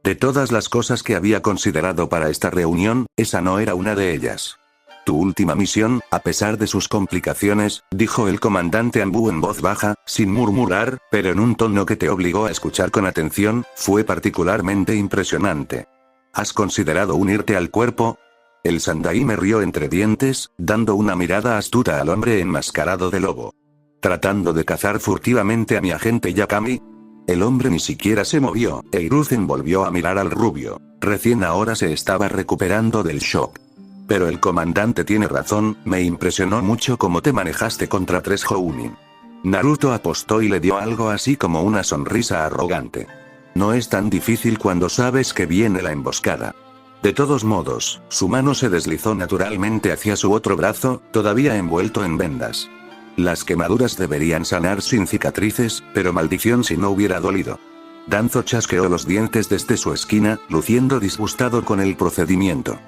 De todas las cosas que había considerado para esta reunión, esa no era una de ellas. Tu última misión, a pesar de sus complicaciones, dijo el comandante Anbu en voz baja, sin murmurar, pero en un tono que te obligó a escuchar con atención, fue particularmente impresionante. ¿Has considerado unirte al cuerpo? El Sandaime rió entre dientes, dando una mirada astuta al hombre enmascarado de lobo. ¿Tratando de cazar furtivamente a mi agente Yakami? El hombre ni siquiera se movió, e Hiruzen volvió a mirar al rubio. Recién ahora se estaba recuperando del shock. Pero el comandante tiene razón, me impresionó mucho cómo te manejaste contra 3 Jounin. Naruto apostó y le dio algo así como una sonrisa arrogante. No es tan difícil cuando sabes que viene la emboscada. De todos modos, su mano se deslizó naturalmente hacia su otro brazo, todavía envuelto en vendas. Las quemaduras deberían sanar sin cicatrices, pero maldición si no hubiera dolido. Danzo chasqueó los dientes desde su esquina, luciendo disgustado con el procedimiento.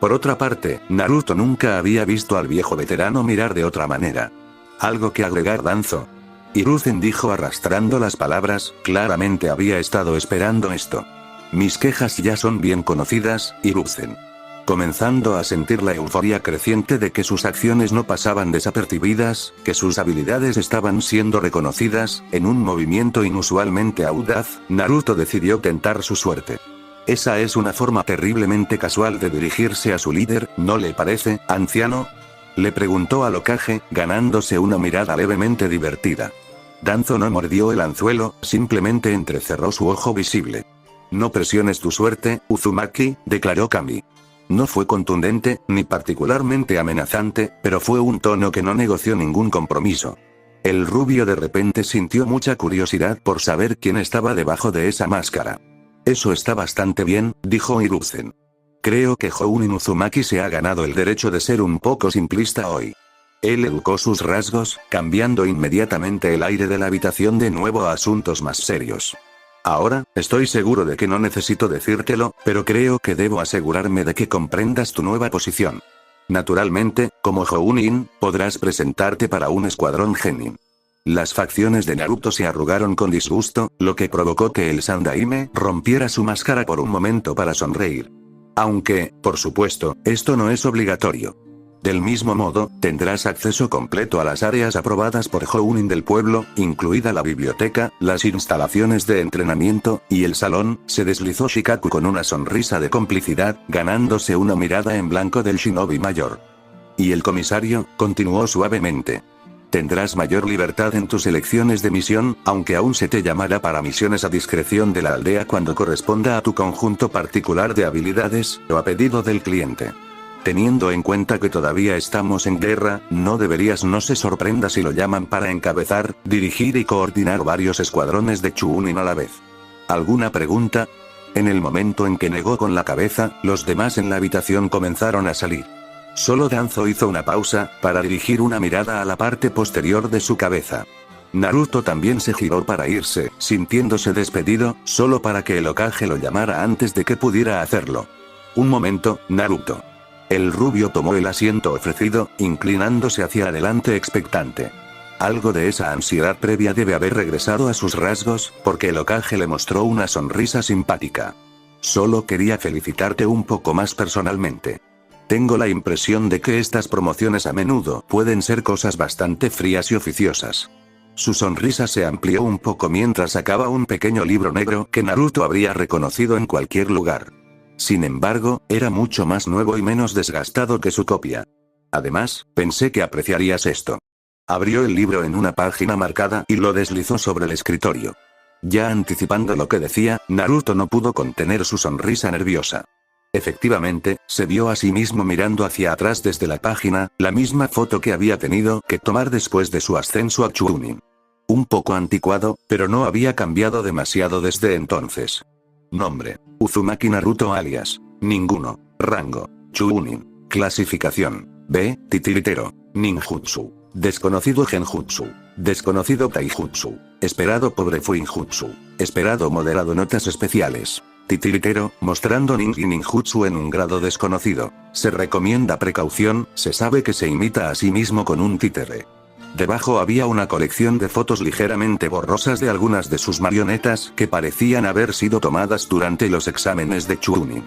Por otra parte, Naruto nunca había visto al viejo veterano mirar de otra manera. ¿Algo que agregar, Danzo? Hiruzen dijo arrastrando las palabras, claramente había estado esperando esto. Mis quejas ya son bien conocidas, Hiruzen. Comenzando a sentir la euforia creciente de que sus acciones no pasaban desapercibidas, que sus habilidades estaban siendo reconocidas, en un movimiento inusualmente audaz, Naruto decidió tentar su suerte. Esa es una forma terriblemente casual de dirigirse a su líder, ¿no le parece, anciano? Le preguntó al Hokage, ganándose una mirada levemente divertida. Danzo no mordió el anzuelo, simplemente entrecerró su ojo visible. No presiones tu suerte, Uzumaki, declaró Kami. No fue contundente, ni particularmente amenazante, pero fue un tono que no negoció ningún compromiso. El rubio de repente sintió mucha curiosidad por saber quién estaba debajo de esa máscara. Eso está bastante bien, dijo Hiruzen. Creo que Jounin Uzumaki se ha ganado el derecho de ser un poco simplista hoy. Él educó sus rasgos, cambiando inmediatamente el aire de la habitación de nuevo a asuntos más serios. Ahora, estoy seguro de que no necesito decírtelo, pero creo que debo asegurarme de que comprendas tu nueva posición. Naturalmente, como Jounin, podrás presentarte para un escuadrón Genin. Las facciones de Naruto se arrugaron con disgusto, lo que provocó que el Sandaime rompiera su máscara por un momento para sonreír. Aunque, por supuesto, esto no es obligatorio. Del mismo modo, tendrás acceso completo a las áreas aprobadas por Jounin del pueblo, incluida la biblioteca, las instalaciones de entrenamiento, y el salón. Se deslizó Shikaku con una sonrisa de complicidad, ganándose una mirada en blanco del shinobi mayor. Y el comisario, continuó suavemente. Tendrás mayor libertad en tus elecciones de misión, aunque aún se te llamará para misiones a discreción de la aldea cuando corresponda a tu conjunto particular de habilidades, o a pedido del cliente. Teniendo en cuenta que todavía estamos en guerra, no se sorprenda si lo llaman para encabezar, dirigir y coordinar varios escuadrones de Chunin a la vez. ¿Alguna pregunta? En el momento en que negó con la cabeza, los demás en la habitación comenzaron a salir. Solo Danzo hizo una pausa, para dirigir una mirada a la parte posterior de su cabeza. Naruto también se giró para irse, sintiéndose despedido, solo para que el Hokage lo llamara antes de que pudiera hacerlo. Un momento, Naruto. El rubio tomó el asiento ofrecido, inclinándose hacia adelante expectante. Algo de esa ansiedad previa debe haber regresado a sus rasgos, porque el Hokage le mostró una sonrisa simpática. Solo quería felicitarte un poco más personalmente. Tengo la impresión de que estas promociones a menudo pueden ser cosas bastante frías y oficiosas. Su sonrisa se amplió un poco mientras sacaba un pequeño libro negro que Naruto habría reconocido en cualquier lugar. Sin embargo, era mucho más nuevo y menos desgastado que su copia. Además, pensé que apreciarías esto. Abrió el libro en una página marcada y lo deslizó sobre el escritorio. Ya anticipando lo que decía, Naruto no pudo contener su sonrisa nerviosa. Efectivamente, se vio a sí mismo mirando hacia atrás desde la página, la misma foto que había tenido que tomar después de su ascenso a Chunin. Un poco anticuado, pero no había cambiado demasiado desde entonces. Nombre: Uzumaki Naruto alias ninguno. Rango: Chunin. Clasificación: B. Titiritero. Ninjutsu. Desconocido Genjutsu. Desconocido Taijutsu. Esperado pobre Fuinjutsu. Esperado moderado. Notas especiales. Titiritero, mostrando Nin y Ninjutsu en un grado desconocido. Se recomienda precaución, se sabe que se imita a sí mismo con un títere. Debajo había una colección de fotos ligeramente borrosas de algunas de sus marionetas que parecían haber sido tomadas durante los exámenes de Chunin.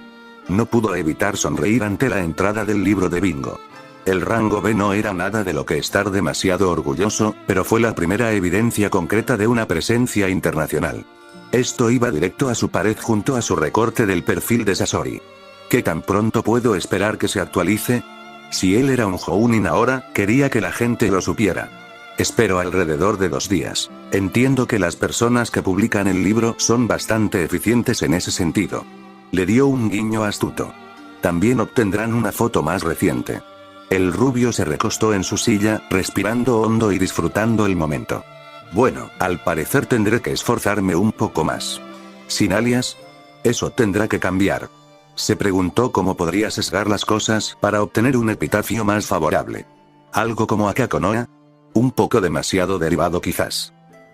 No pudo evitar sonreír ante la entrada del libro de bingo. El rango B no era nada de lo que estar demasiado orgulloso, pero fue la primera evidencia concreta de una presencia internacional. Esto iba directo a su pared junto a su recorte del perfil de Sasori. ¿Qué tan pronto puedo esperar que se actualice? Si él era un Jounin ahora, quería que la gente lo supiera. Espero alrededor de 2 días. Entiendo que las personas que publican el libro son bastante eficientes en ese sentido. Le dio un guiño astuto. También obtendrán una foto más reciente. El rubio se recostó en su silla, respirando hondo y disfrutando el momento. Bueno, al parecer tendré que esforzarme un poco más. ¿Sin alias? Eso tendrá que cambiar. Se preguntó cómo podría sesgar las cosas para obtener un epitafio más favorable. ¿Algo como Akakonoa? Un poco demasiado derivado quizás.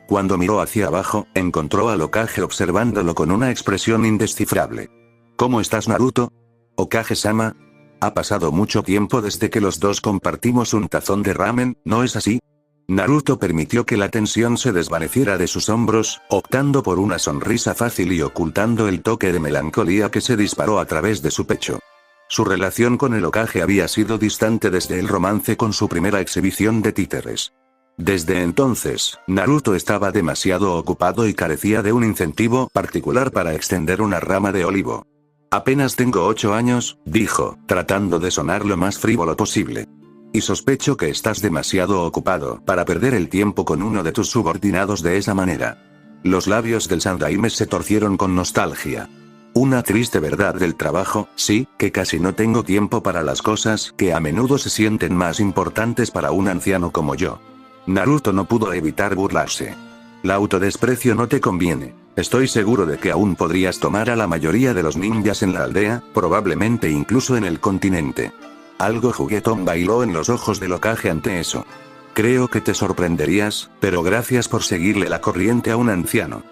Cuando miró hacia abajo, encontró al Hokage observándolo con una expresión indescifrable. ¿Cómo estás, Naruto? Hokage-sama. Ha pasado mucho tiempo desde que los dos compartimos un tazón de ramen, ¿no es así? Naruto permitió que la tensión se desvaneciera de sus hombros, optando por una sonrisa fácil y ocultando el toque de melancolía que se disparó a través de su pecho. Su relación con el Hokage había sido distante desde el romance con su primera exhibición de títeres. Desde entonces, Naruto estaba demasiado ocupado y carecía de un incentivo particular para extender una rama de olivo. Apenas tengo 8 años, dijo, tratando de sonar lo más frívolo posible. Y sospecho que estás demasiado ocupado para perder el tiempo con uno de tus subordinados de esa manera. Los labios del Sandaime se torcieron con nostalgia. Una triste verdad del trabajo, sí, que casi no tengo tiempo para las cosas que a menudo se sienten más importantes para un anciano como yo. Naruto no pudo evitar burlarse. La autodesprecio no te conviene. Estoy seguro de que aún podrías tomar a la mayoría de los ninjas en la aldea, probablemente incluso en el continente. Algo juguetón bailó en los ojos del Hokage ante eso. Creo que te sorprenderías, pero gracias por seguirle la corriente a un anciano.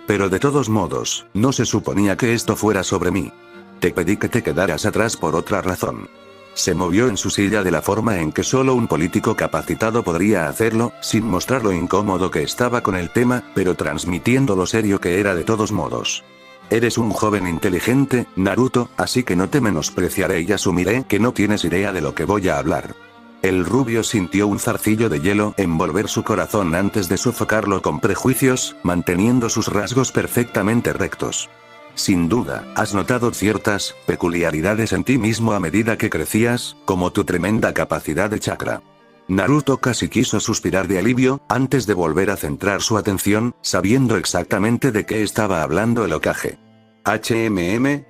Pero de todos modos, no se suponía que esto fuera sobre mí. Te pedí que te quedaras atrás por otra razón. Se movió en su silla de la forma en que solo un político capacitado podría hacerlo, sin mostrar lo incómodo que estaba con el tema, pero transmitiendo lo serio que era de todos modos. Eres un joven inteligente, Naruto, así que no te menospreciaré y asumiré que no tienes idea de lo que voy a hablar. El rubio sintió un zarcillo de hielo envolver su corazón antes de sofocarlo con prejuicios, manteniendo sus rasgos perfectamente rectos. Sin duda, has notado ciertas peculiaridades en ti mismo a medida que crecías, como tu tremenda capacidad de chakra. Naruto casi quiso suspirar de alivio, antes de volver a centrar su atención, sabiendo exactamente de qué estaba hablando el Hokage.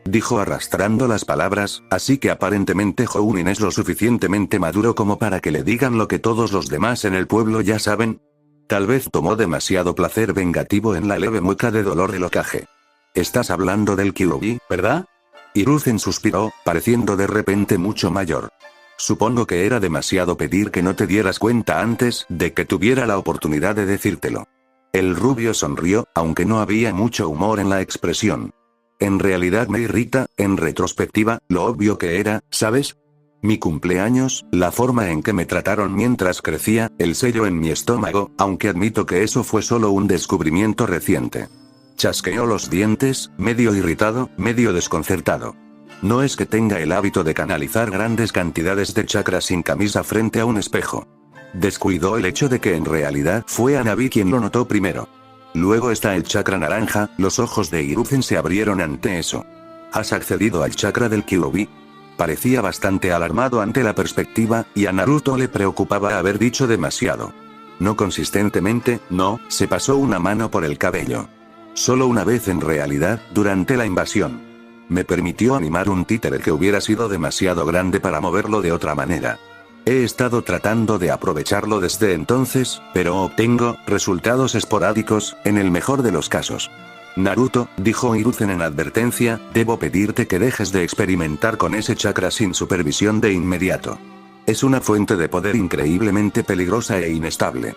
Dijo arrastrando las palabras, así que aparentemente Jounin es lo suficientemente maduro como para que le digan lo que todos los demás en el pueblo ya saben. Tal vez tomó demasiado placer vengativo en la leve mueca de dolor del Hokage. Estás hablando del Kyuubi, ¿verdad? Hiruzen suspiró, pareciendo de repente mucho mayor. Supongo que era demasiado pedir que no te dieras cuenta antes de que tuviera la oportunidad de decírtelo. El rubio sonrió, aunque no había mucho humor en la expresión. En realidad me irrita, en retrospectiva, lo obvio que era, ¿sabes? Mi cumpleaños, la forma en que me trataron mientras crecía, el sello en mi estómago, aunque admito que eso fue solo un descubrimiento reciente. Chasqueó los dientes, medio irritado, medio desconcertado. No es que tenga el hábito de canalizar grandes cantidades de chakra sin camisa frente a un espejo. Descuidó el hecho de que en realidad fue Hanabi quien lo notó primero. Luego está el chakra naranja, los ojos de Hiruzen se abrieron ante eso. ¿Has accedido al chakra del Kyuubi? Parecía bastante alarmado ante la perspectiva, y a Naruto le preocupaba haber dicho demasiado. No consistentemente, no, se pasó una mano por el cabello. Solo una vez en realidad, durante la invasión. Me permitió animar un títere que hubiera sido demasiado grande para moverlo de otra manera. He estado tratando de aprovecharlo desde entonces, pero obtengo resultados esporádicos, en el mejor de los casos. Naruto, dijo Hiruzen en advertencia, debo pedirte que dejes de experimentar con ese chakra sin supervisión de inmediato. Es una fuente de poder increíblemente peligrosa e inestable.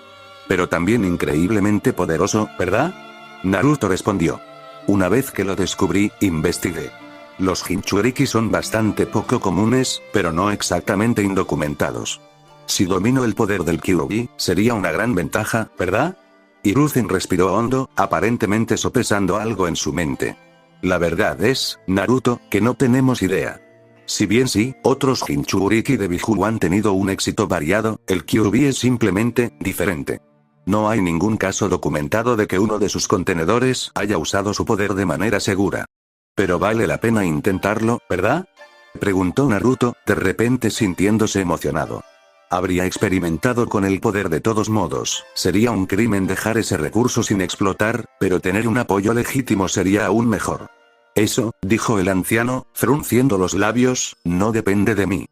Pero también increíblemente poderoso, ¿verdad? Naruto respondió. Una vez que lo descubrí, investigué. Los Jinchuriki son bastante poco comunes, pero no exactamente indocumentados. Si domino el poder del Kyuubi, sería una gran ventaja, ¿verdad? Hiruzen respiró hondo, aparentemente sopesando algo en su mente. La verdad es, Naruto, que no tenemos idea. Si bien sí, otros Jinchuriki de Biju han tenido un éxito variado, el Kyuubi es simplemente diferente. No hay ningún caso documentado de que uno de sus contenedores haya usado su poder de manera segura. Pero vale la pena intentarlo, ¿verdad? Preguntó Naruto, de repente sintiéndose emocionado. Habría experimentado con el poder de todos modos, sería un crimen dejar ese recurso sin explotar, pero tener un apoyo legítimo sería aún mejor. Eso, dijo el anciano, frunciendo los labios, no depende de mí.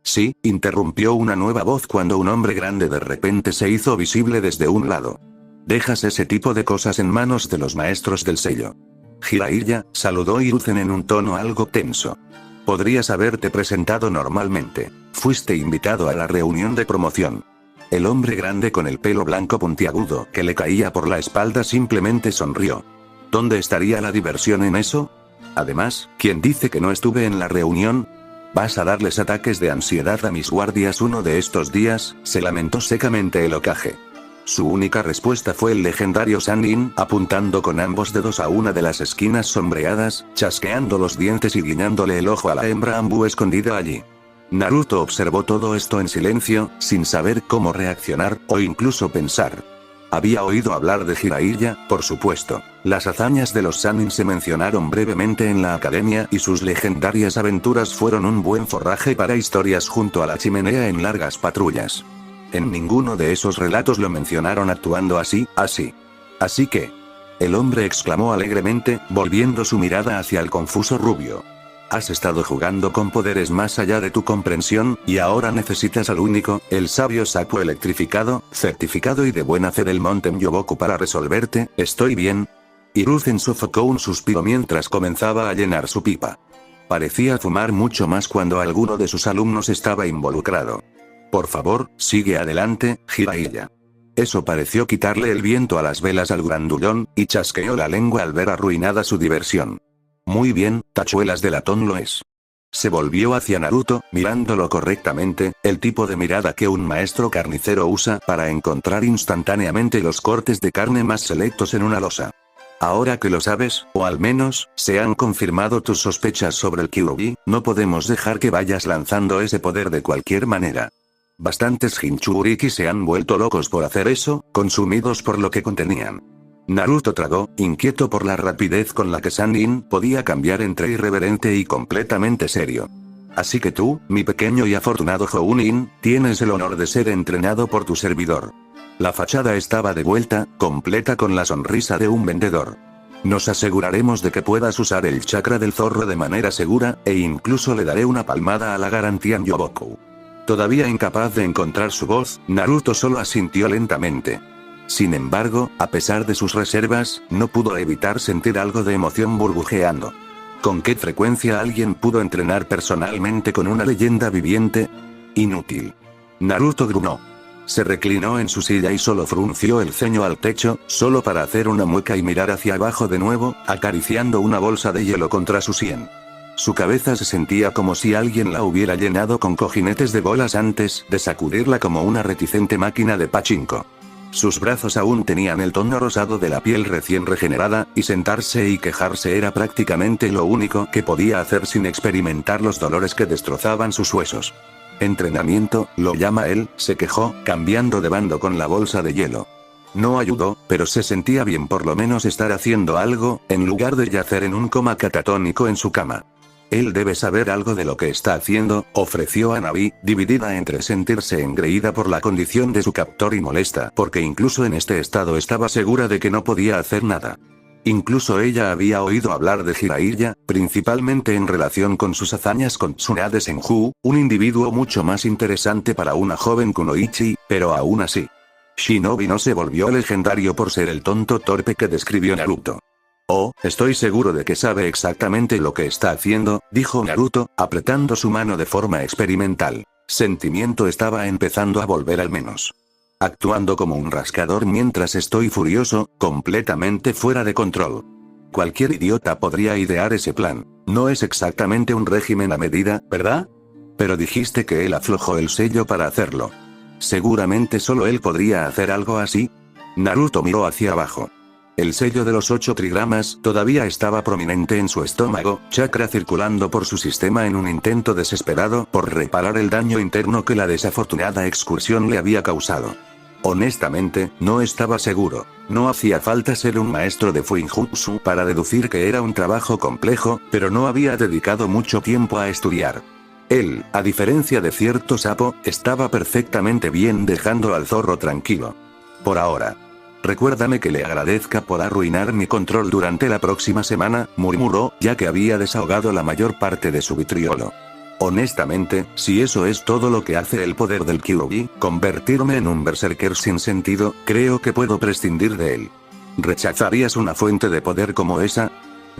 Sí, interrumpió una nueva voz cuando un hombre grande de repente se hizo visible desde un lado. Dejas ese tipo de cosas en manos de los maestros del sello. Jiraiya, saludó Hiruzen en un tono algo tenso. Podrías haberte presentado normalmente. Fuiste invitado a la reunión de promoción. El hombre grande con el pelo blanco puntiagudo que le caía por la espalda simplemente sonrió. ¿Dónde estaría la diversión en eso? Además, ¿quién dice que no estuve en la reunión? ¿Vas a darles ataques de ansiedad a mis guardias uno de estos días?, se lamentó secamente el Hokage. Su única respuesta fue el legendario Sannin, apuntando con ambos dedos a una de las esquinas sombreadas, chasqueando los dientes y guiñándole el ojo a la hembra Anbu escondida allí. Naruto observó todo esto en silencio, sin saber cómo reaccionar, o incluso pensar. Había oído hablar de Jiraiya, por supuesto. Las hazañas de los Sannin se mencionaron brevemente en la academia y sus legendarias aventuras fueron un buen forraje para historias junto a la chimenea en largas patrullas. En ninguno de esos relatos lo mencionaron actuando así. Así que... El hombre exclamó alegremente, volviendo su mirada hacia el confuso rubio. Has estado jugando con poderes más allá de tu comprensión, y ahora necesitas al único, el sabio sapo electrificado, certificado y de buena fe del Monte Myoboku para resolverte. ¿Estoy bien? Hiruzen sofocó un suspiro mientras comenzaba a llenar su pipa. Parecía fumar mucho más cuando alguno de sus alumnos estaba involucrado. Por favor, sigue adelante, Jiraiya. Eso pareció quitarle el viento a las velas al grandullón, y chasqueó la lengua al ver arruinada su diversión. Muy bien, tachuelas de latón lo es. Se volvió hacia Naruto, mirándolo correctamente, el tipo de mirada que un maestro carnicero usa para encontrar instantáneamente los cortes de carne más selectos en una losa. Ahora que lo sabes, o al menos, se han confirmado tus sospechas sobre el Kyuubi, no podemos dejar que vayas lanzando ese poder de cualquier manera. Bastantes Jinchuriki se han vuelto locos por hacer eso, consumidos por lo que contenían. Naruto tragó, inquieto por la rapidez con la que Sannin podía cambiar entre irreverente y completamente serio. Así que tú, mi pequeño y afortunado Jounin, tienes el honor de ser entrenado por tu servidor. La fachada estaba de vuelta, completa con la sonrisa de un vendedor. Nos aseguraremos de que puedas usar el chakra del zorro de manera segura, e incluso le daré una palmada a la garantía Myoboku. Todavía incapaz de encontrar su voz, Naruto solo asintió lentamente. Sin embargo, a pesar de sus reservas, no pudo evitar sentir algo de emoción burbujeando. ¿Con qué frecuencia alguien pudo entrenar personalmente con una leyenda viviente? Inútil. Naruto gruñó. Se reclinó en su silla y solo frunció el ceño al techo, solo para hacer una mueca y mirar hacia abajo de nuevo, acariciando una bolsa de hielo contra su sien. Su cabeza se sentía como si alguien la hubiera llenado con cojinetes de bolas antes de sacudirla como una reticente máquina de pachinko. Sus brazos aún tenían el tono rosado de la piel recién regenerada, y sentarse y quejarse era prácticamente lo único que podía hacer sin experimentar los dolores que destrozaban sus huesos. Entrenamiento, lo llama él, se quejó, cambiando de bando con la bolsa de hielo. No ayudó, pero se sentía bien por lo menos estar haciendo algo, en lugar de yacer en un coma catatónico en su cama. Él debe saber algo de lo que está haciendo, ofreció a Navi, dividida entre sentirse engreída por la condición de su captor y molesta porque incluso en este estado estaba segura de que no podía hacer nada. Incluso ella había oído hablar de Jiraiya, principalmente en relación con sus hazañas con Tsunade Senju, un individuo mucho más interesante para una joven kunoichi, pero aún así. Shinobi no se volvió legendario por ser el tonto torpe que describió Naruto. Oh, estoy seguro de que sabe exactamente lo que está haciendo, dijo Naruto, apretando su mano de forma experimental. Sentimiento estaba empezando a volver al menos. Actuando como un rascador mientras estoy furioso, completamente fuera de control. Cualquier idiota podría idear ese plan. No es exactamente un régimen a medida, ¿verdad? Pero dijiste que él aflojó el sello para hacerlo. Seguramente solo él podría hacer algo así. Naruto miró hacia abajo. El sello de los 8 trigramas todavía estaba prominente en su estómago, chakra circulando por su sistema en un intento desesperado por reparar el daño interno que la desafortunada excursión le había causado. Honestamente, no estaba seguro. No hacía falta ser un maestro de Fuinjutsu para deducir que era un trabajo complejo, pero no había dedicado mucho tiempo a estudiar. Él, a diferencia de cierto sapo, estaba perfectamente bien dejando al zorro tranquilo. Por ahora. Recuérdame que le agradezca por arruinar mi control durante la próxima semana, murmuró, ya que había desahogado la mayor parte de su vitriolo. Honestamente, si eso es todo lo que hace el poder del Kyuubi, convertirme en un berserker sin sentido, creo que puedo prescindir de él. ¿Rechazarías una fuente de poder como esa?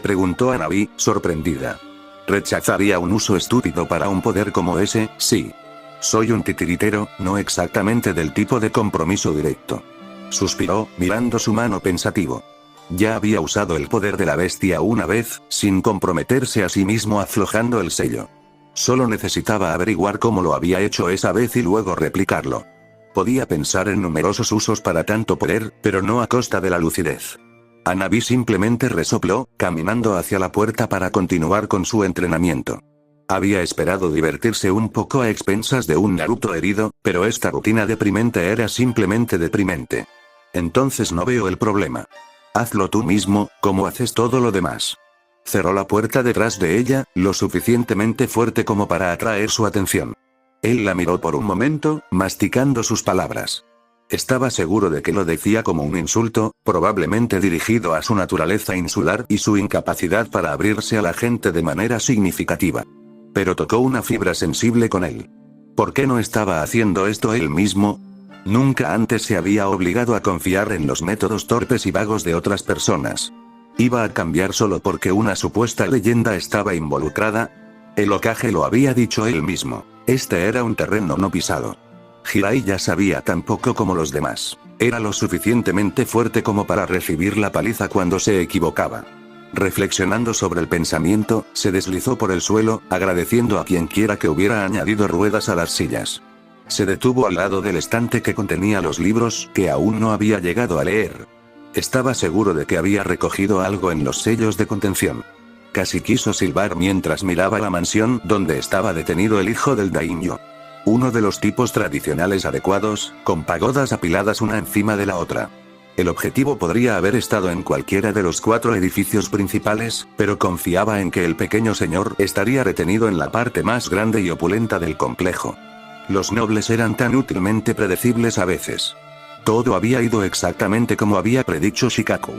Preguntó Hanabi, sorprendida. ¿Rechazaría un uso estúpido para un poder como ese? Sí. Soy un titiritero, no exactamente del tipo de compromiso directo. Suspiró, mirando su mano pensativo. Ya había usado el poder de la bestia una vez, sin comprometerse a sí mismo aflojando el sello. Solo necesitaba averiguar cómo lo había hecho esa vez y luego replicarlo. Podía pensar en numerosos usos para tanto poder, pero no a costa de la lucidez. Hanabi simplemente resopló, caminando hacia la puerta para continuar con su entrenamiento. Había esperado divertirse un poco a expensas de un Naruto herido, pero esta rutina deprimente era simplemente deprimente. Entonces no veo el problema. Hazlo tú mismo, como haces todo lo demás. Cerró la puerta detrás de ella, lo suficientemente fuerte como para atraer su atención. Él la miró por un momento, masticando sus palabras. Estaba seguro de que lo decía como un insulto, probablemente dirigido a su naturaleza insular y su incapacidad para abrirse a la gente de manera significativa. Pero tocó una fibra sensible con él. ¿Por qué no estaba haciendo esto él mismo? Nunca antes se había obligado a confiar en los métodos torpes y vagos de otras personas. ¿Iba a cambiar solo porque una supuesta leyenda estaba involucrada? El Hokage lo había dicho él mismo. Este era un terreno no pisado. Jirai ya sabía tan poco como los demás. Era lo suficientemente fuerte como para recibir la paliza cuando se equivocaba. Reflexionando sobre el pensamiento, se deslizó por el suelo, agradeciendo a quien quiera que hubiera añadido ruedas a las sillas. Se detuvo al lado del estante que contenía los libros, que aún no había llegado a leer. Estaba seguro de que había recogido algo en los sellos de contención. Casi quiso silbar mientras miraba la mansión donde estaba detenido el hijo del daimyo. Uno de los tipos tradicionales adecuados, con pagodas apiladas una encima de la otra. El objetivo podría haber estado en cualquiera de los 4 edificios principales, pero confiaba en que el pequeño señor estaría retenido en la parte más grande y opulenta del complejo. Los nobles eran tan útilmente predecibles a veces. Todo había ido exactamente como había predicho Shikaku.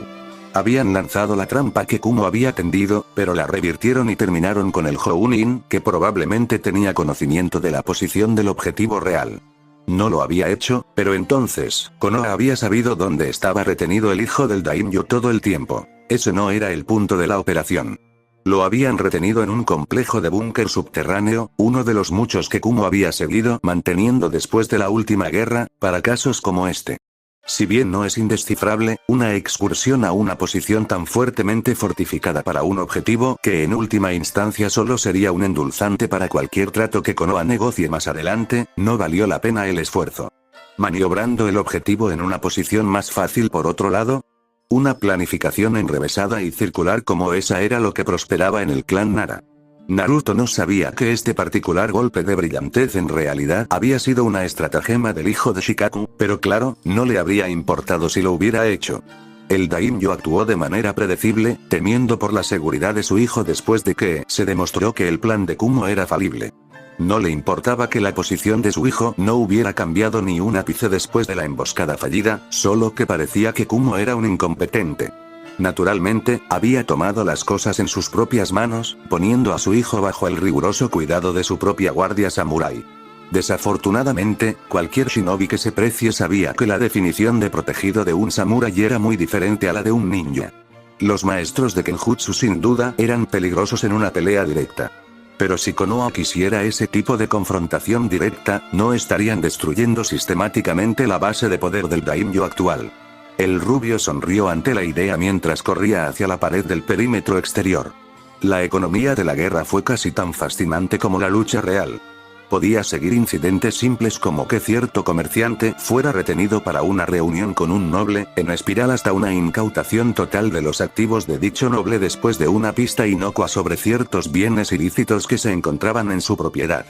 Habían lanzado la trampa que Kumo había tendido, pero la revirtieron y terminaron con el Hounin, que probablemente tenía conocimiento de la posición del objetivo real. No lo había hecho, pero entonces, Konoha había sabido dónde estaba retenido el hijo del daimyo todo el tiempo. Ese no era el punto de la operación. Lo habían retenido en un complejo de búnker subterráneo, uno de los muchos que Kumo había seguido manteniendo después de la última guerra, para casos como este. Si bien no es indescifrable, una excursión a una posición tan fuertemente fortificada para un objetivo que en última instancia solo sería un endulzante para cualquier trato que Konoha negocie más adelante, no valió la pena el esfuerzo. Maniobrando el objetivo en una posición más fácil por otro lado, una planificación enrevesada y circular como esa era lo que prosperaba en el clan Nara. Naruto no sabía que este particular golpe de brillantez en realidad había sido una estratagema del hijo de Shikaku, pero claro, no le habría importado si lo hubiera hecho. El daimyo actuó de manera predecible, temiendo por la seguridad de su hijo después de que se demostró que el plan de Kumo era falible. No le importaba que la posición de su hijo no hubiera cambiado ni un ápice después de la emboscada fallida, solo que parecía que Kumo era un incompetente. Naturalmente, había tomado las cosas en sus propias manos, poniendo a su hijo bajo el riguroso cuidado de su propia guardia samurái. Desafortunadamente, cualquier shinobi que se precie sabía que la definición de protegido de un samurái era muy diferente a la de un ninja. Los maestros de Kenjutsu sin duda eran peligrosos en una pelea directa. Pero si Konoha quisiera ese tipo de confrontación directa, no estarían destruyendo sistemáticamente la base de poder del daimyo actual. El rubio sonrió ante la idea mientras corría hacia la pared del perímetro exterior. La economía de la guerra fue casi tan fascinante como la lucha real. Podía seguir incidentes simples como que cierto comerciante fuera retenido para una reunión con un noble, en espiral hasta una incautación total de los activos de dicho noble después de una pista inocua sobre ciertos bienes ilícitos que se encontraban en su propiedad.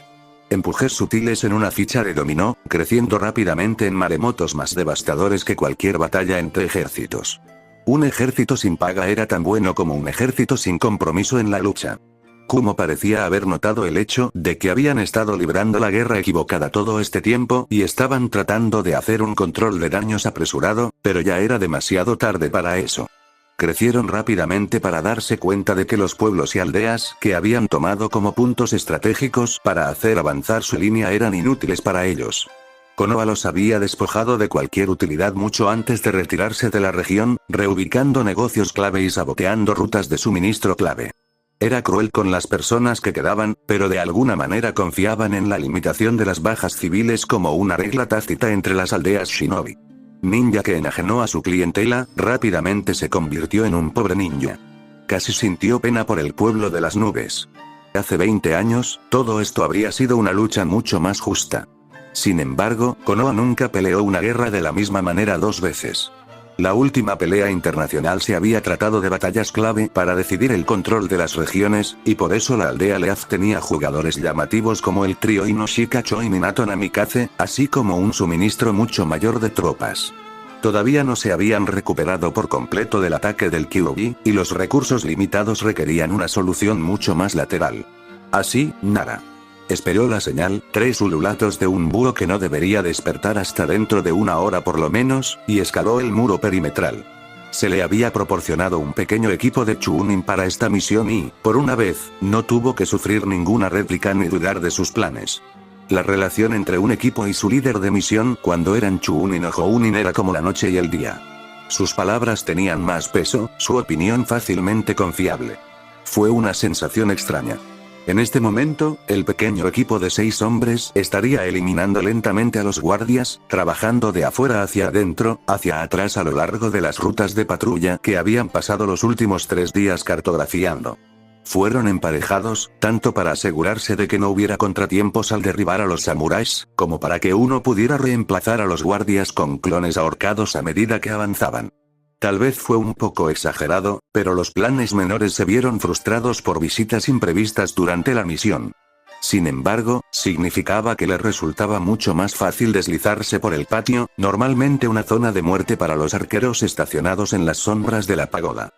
Empujes sutiles en una ficha de dominó, creciendo rápidamente en maremotos más devastadores que cualquier batalla entre ejércitos. Un ejército sin paga era tan bueno como un ejército sin compromiso en la lucha. Kumo parecía haber notado el hecho de que habían estado librando la guerra equivocada todo este tiempo y estaban tratando de hacer un control de daños apresurado, pero ya era demasiado tarde para eso. Crecieron rápidamente para darse cuenta de que los pueblos y aldeas que habían tomado como puntos estratégicos para hacer avanzar su línea eran inútiles para ellos. Konoha los había despojado de cualquier utilidad mucho antes de retirarse de la región, reubicando negocios clave y saboteando rutas de suministro clave. Era cruel con las personas que quedaban, pero de alguna manera confiaban en la limitación de las bajas civiles como una regla tácita entre las aldeas shinobi. Ninja que enajenó a su clientela, rápidamente se convirtió en un pobre ninja. Casi sintió pena por el pueblo de las nubes. Hace 20 años, todo esto habría sido una lucha mucho más justa. Sin embargo, Konoha nunca peleó una guerra de la misma manera 2 veces. La última pelea internacional se había tratado de batallas clave para decidir el control de las regiones, y por eso la aldea Leaf tenía jugadores llamativos como el trío Inoshika-cho y Minato Namikaze, así como un suministro mucho mayor de tropas. Todavía no se habían recuperado por completo del ataque del Kyuubi, y los recursos limitados requerían una solución mucho más lateral. Así, Nara esperó la señal, 3 ululatos de un búho que no debería despertar hasta dentro de 1 hora por lo menos, y escaló el muro perimetral. Se le había proporcionado un pequeño equipo de Chunin para esta misión y, por una vez, no tuvo que sufrir ninguna réplica ni dudar de sus planes. La relación entre un equipo y su líder de misión cuando eran Chunin o Jounin era como la noche y el día. Sus palabras tenían más peso, su opinión fácilmente confiable. Fue una sensación extraña. En este momento, el pequeño equipo de 6 hombres estaría eliminando lentamente a los guardias, trabajando de afuera hacia adentro, hacia atrás a lo largo de las rutas de patrulla que habían pasado los últimos 3 días cartografiando. Fueron emparejados, tanto para asegurarse de que no hubiera contratiempos al derribar a los samuráis, como para que uno pudiera reemplazar a los guardias con clones ahorcados a medida que avanzaban. Tal vez fue un poco exagerado, pero los planes menores se vieron frustrados por visitas imprevistas durante la misión. Sin embargo, significaba que le resultaba mucho más fácil deslizarse por el patio, normalmente una zona de muerte para los arqueros estacionados en las sombras de la pagoda.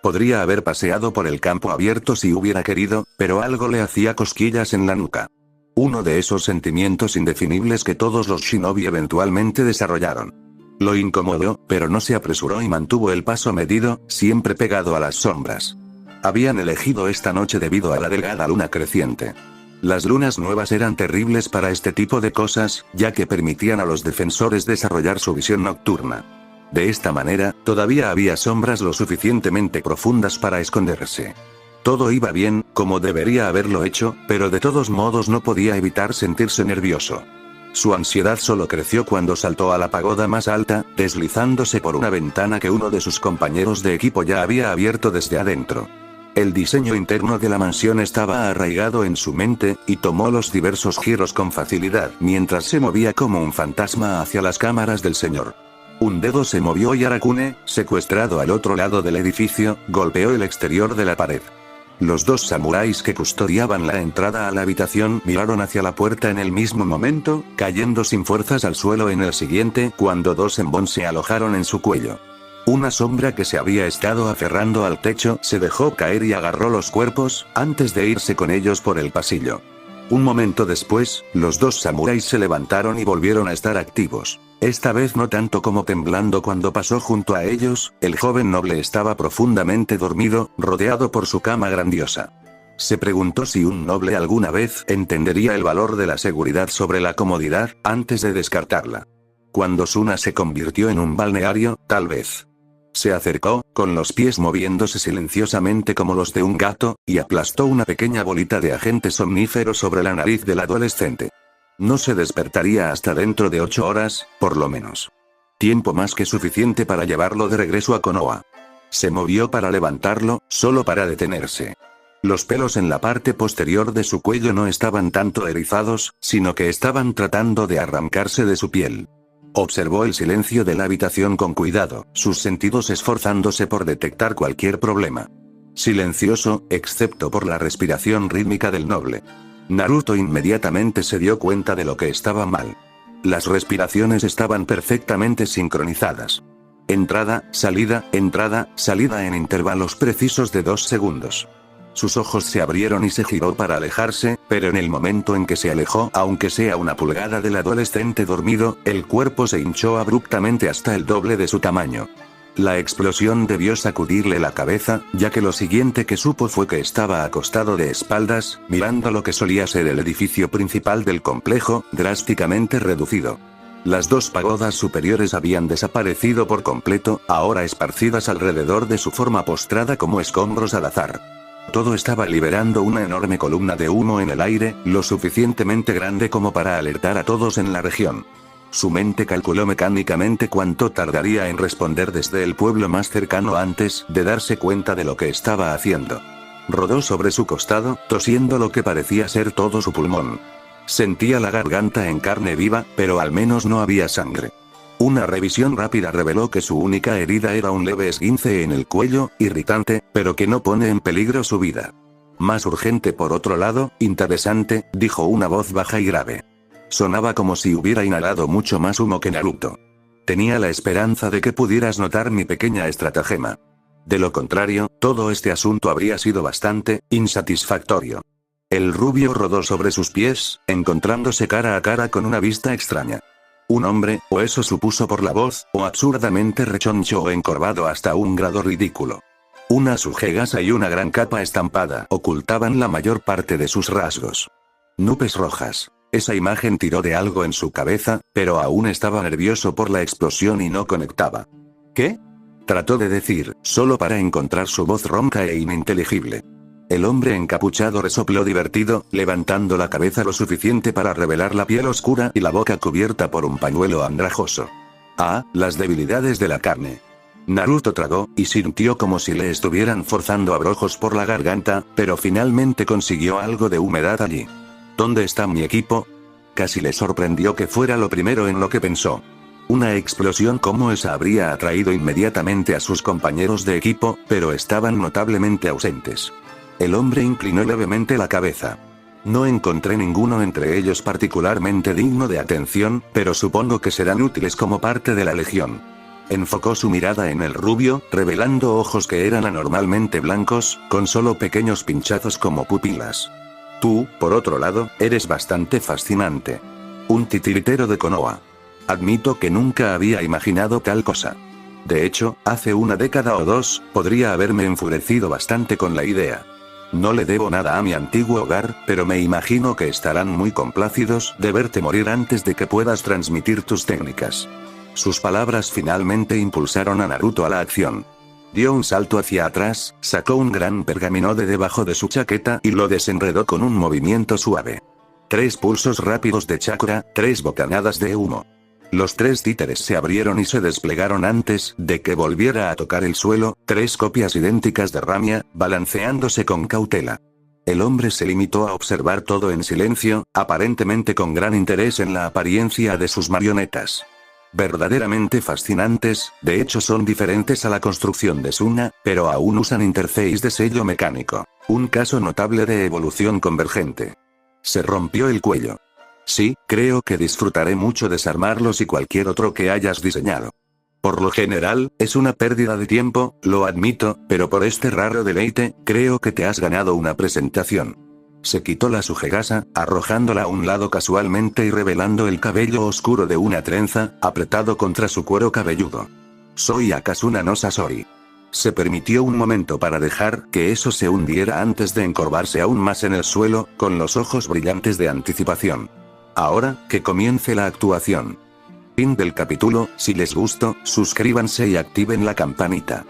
Podría haber paseado por el campo abierto si hubiera querido, pero algo le hacía cosquillas en la nuca. Uno de esos sentimientos indefinibles que todos los shinobi eventualmente desarrollaron. Lo incomodó, pero no se apresuró y mantuvo el paso medido, siempre pegado a las sombras. Habían elegido esta noche debido a la delgada luna creciente. Las lunas nuevas eran terribles para este tipo de cosas, ya que permitían a los defensores desarrollar su visión nocturna. De esta manera, todavía había sombras lo suficientemente profundas para esconderse. Todo iba bien, como debería haberlo hecho, pero de todos modos no podía evitar sentirse nervioso. Su ansiedad solo creció cuando saltó a la pagoda más alta, deslizándose por una ventana que uno de sus compañeros de equipo ya había abierto desde adentro. El diseño interno de la mansión estaba arraigado en su mente, y tomó los diversos giros con facilidad mientras se movía como un fantasma hacia las cámaras del señor. Un dedo se movió y Arakune, secuestrado al otro lado del edificio, golpeó el exterior de la pared. Los 2 samuráis que custodiaban la entrada a la habitación miraron hacia la puerta en el mismo momento, cayendo sin fuerzas al suelo en el siguiente cuando 2 embons se alojaron en su cuello. Una sombra que se había estado aferrando al techo se dejó caer y agarró los cuerpos, antes de irse con ellos por el pasillo. Un momento después, los 2 samuráis se levantaron y volvieron a estar activos. Esta vez no tanto como temblando cuando pasó junto a ellos, el joven noble estaba profundamente dormido, rodeado por su cama grandiosa. Se preguntó si un noble alguna vez entendería el valor de la seguridad sobre la comodidad, antes de descartarla. Cuando Suna se convirtió en un balneario, tal vez. Se acercó, con los pies moviéndose silenciosamente como los de un gato, y aplastó una pequeña bolita de agente somnífero sobre la nariz del adolescente. No se despertaría hasta dentro de 8 horas, por lo menos. Tiempo más que suficiente para llevarlo de regreso a Konoha. Se movió para levantarlo, solo para detenerse. Los pelos en la parte posterior de su cuello no estaban tanto erizados, sino que estaban tratando de arrancarse de su piel. Observó el silencio de la habitación con cuidado, sus sentidos esforzándose por detectar cualquier problema. Silencioso, excepto por la respiración rítmica del noble. Naruto inmediatamente se dio cuenta de lo que estaba mal. Las respiraciones estaban perfectamente sincronizadas. Entrada, salida en intervalos precisos de 2 segundos. Sus ojos se abrieron y se giró para alejarse, pero en el momento en que se alejó, aunque sea una pulgada del adolescente dormido, el cuerpo se hinchó abruptamente hasta el doble de su tamaño. La explosión debió sacudirle la cabeza, ya que lo siguiente que supo fue que estaba acostado de espaldas, mirando lo que solía ser el edificio principal del complejo, drásticamente reducido. Las dos pagodas superiores habían desaparecido por completo, ahora esparcidas alrededor de su forma postrada como escombros al azar. Todo estaba liberando una enorme columna de humo en el aire, lo suficientemente grande como para alertar a todos en la región. Su mente calculó mecánicamente cuánto tardaría en responder desde el pueblo más cercano antes de darse cuenta de lo que estaba haciendo. Rodó sobre su costado, tosiendo lo que parecía ser todo su pulmón. Sentía la garganta en carne viva, pero al menos no había sangre. Una revisión rápida reveló que su única herida era un leve esguince en el cuello, irritante, pero que no pone en peligro su vida. Más urgente por otro lado, interesante, dijo una voz baja y grave. Sonaba como si hubiera inhalado mucho más humo que Naruto. Tenía la esperanza de que pudieras notar mi pequeña estratagema. De lo contrario, todo este asunto habría sido bastante insatisfactorio. El rubio rodó sobre sus pies, encontrándose cara a cara con una vista extraña. Un hombre, o eso supuso por la voz, o absurdamente rechoncho o encorvado hasta un grado ridículo. Una sujegasa y una gran capa estampada ocultaban la mayor parte de sus rasgos. Nubes rojas. Esa imagen tiró de algo en su cabeza, pero aún estaba nervioso por la explosión y no conectaba. ¿Qué? Trató de decir, solo para encontrar su voz ronca e ininteligible. El hombre encapuchado resopló divertido, levantando la cabeza lo suficiente para revelar la piel oscura y la boca cubierta por un pañuelo andrajoso. Ah, las debilidades de la carne. Naruto tragó, y sintió como si le estuvieran forzando abrojos por la garganta, pero finalmente consiguió algo de humedad allí. ¿Dónde está mi equipo? Casi le sorprendió que fuera lo primero en lo que pensó. Una explosión como esa habría atraído inmediatamente a sus compañeros de equipo, pero estaban notablemente ausentes. El hombre inclinó levemente la cabeza. No encontré ninguno entre ellos particularmente digno de atención, pero supongo que serán útiles como parte de la legión. Enfocó su mirada en el rubio, revelando ojos que eran anormalmente blancos, con solo pequeños pinchazos como pupilas. Tú, por otro lado, eres bastante fascinante. Un titiritero de Konoha. Admito que nunca había imaginado tal cosa. De hecho, hace una década o dos, podría haberme enfurecido bastante con la idea. No le debo nada a mi antiguo hogar, pero me imagino que estarán muy complacidos de verte morir antes de que puedas transmitir tus técnicas. Sus palabras finalmente impulsaron a Naruto a la acción. Dio un salto hacia atrás, sacó un gran pergamino de debajo de su chaqueta y lo desenredó con un movimiento suave. 3 pulsos rápidos de chakra, 3 bocanadas de humo. Los 3 títeres se abrieron y se desplegaron antes de que volviera a tocar el suelo, 3 copias idénticas de Ramia, balanceándose con cautela. El hombre se limitó a observar todo en silencio, aparentemente con gran interés en la apariencia de sus marionetas. Verdaderamente fascinantes, de hecho son diferentes a la construcción de Suna, pero aún usan interface de sello mecánico. Un caso notable de evolución convergente. Se rompió el cuello. Sí, creo que disfrutaré mucho desarmarlos y cualquier otro que hayas diseñado. Por lo general, es una pérdida de tiempo, lo admito, pero por este raro deleite, creo que te has ganado una presentación. Se quitó la sujegasa, arrojándola a un lado casualmente y revelando el cabello oscuro de una trenza, apretado contra su cuero cabelludo. Soy Akasuna no Sasori. Se permitió un momento para dejar que eso se hundiera antes de encorvarse aún más en el suelo, con los ojos brillantes de anticipación. Ahora, que comience la actuación. Fin del capítulo. Si les gustó, suscríbanse y activen la campanita.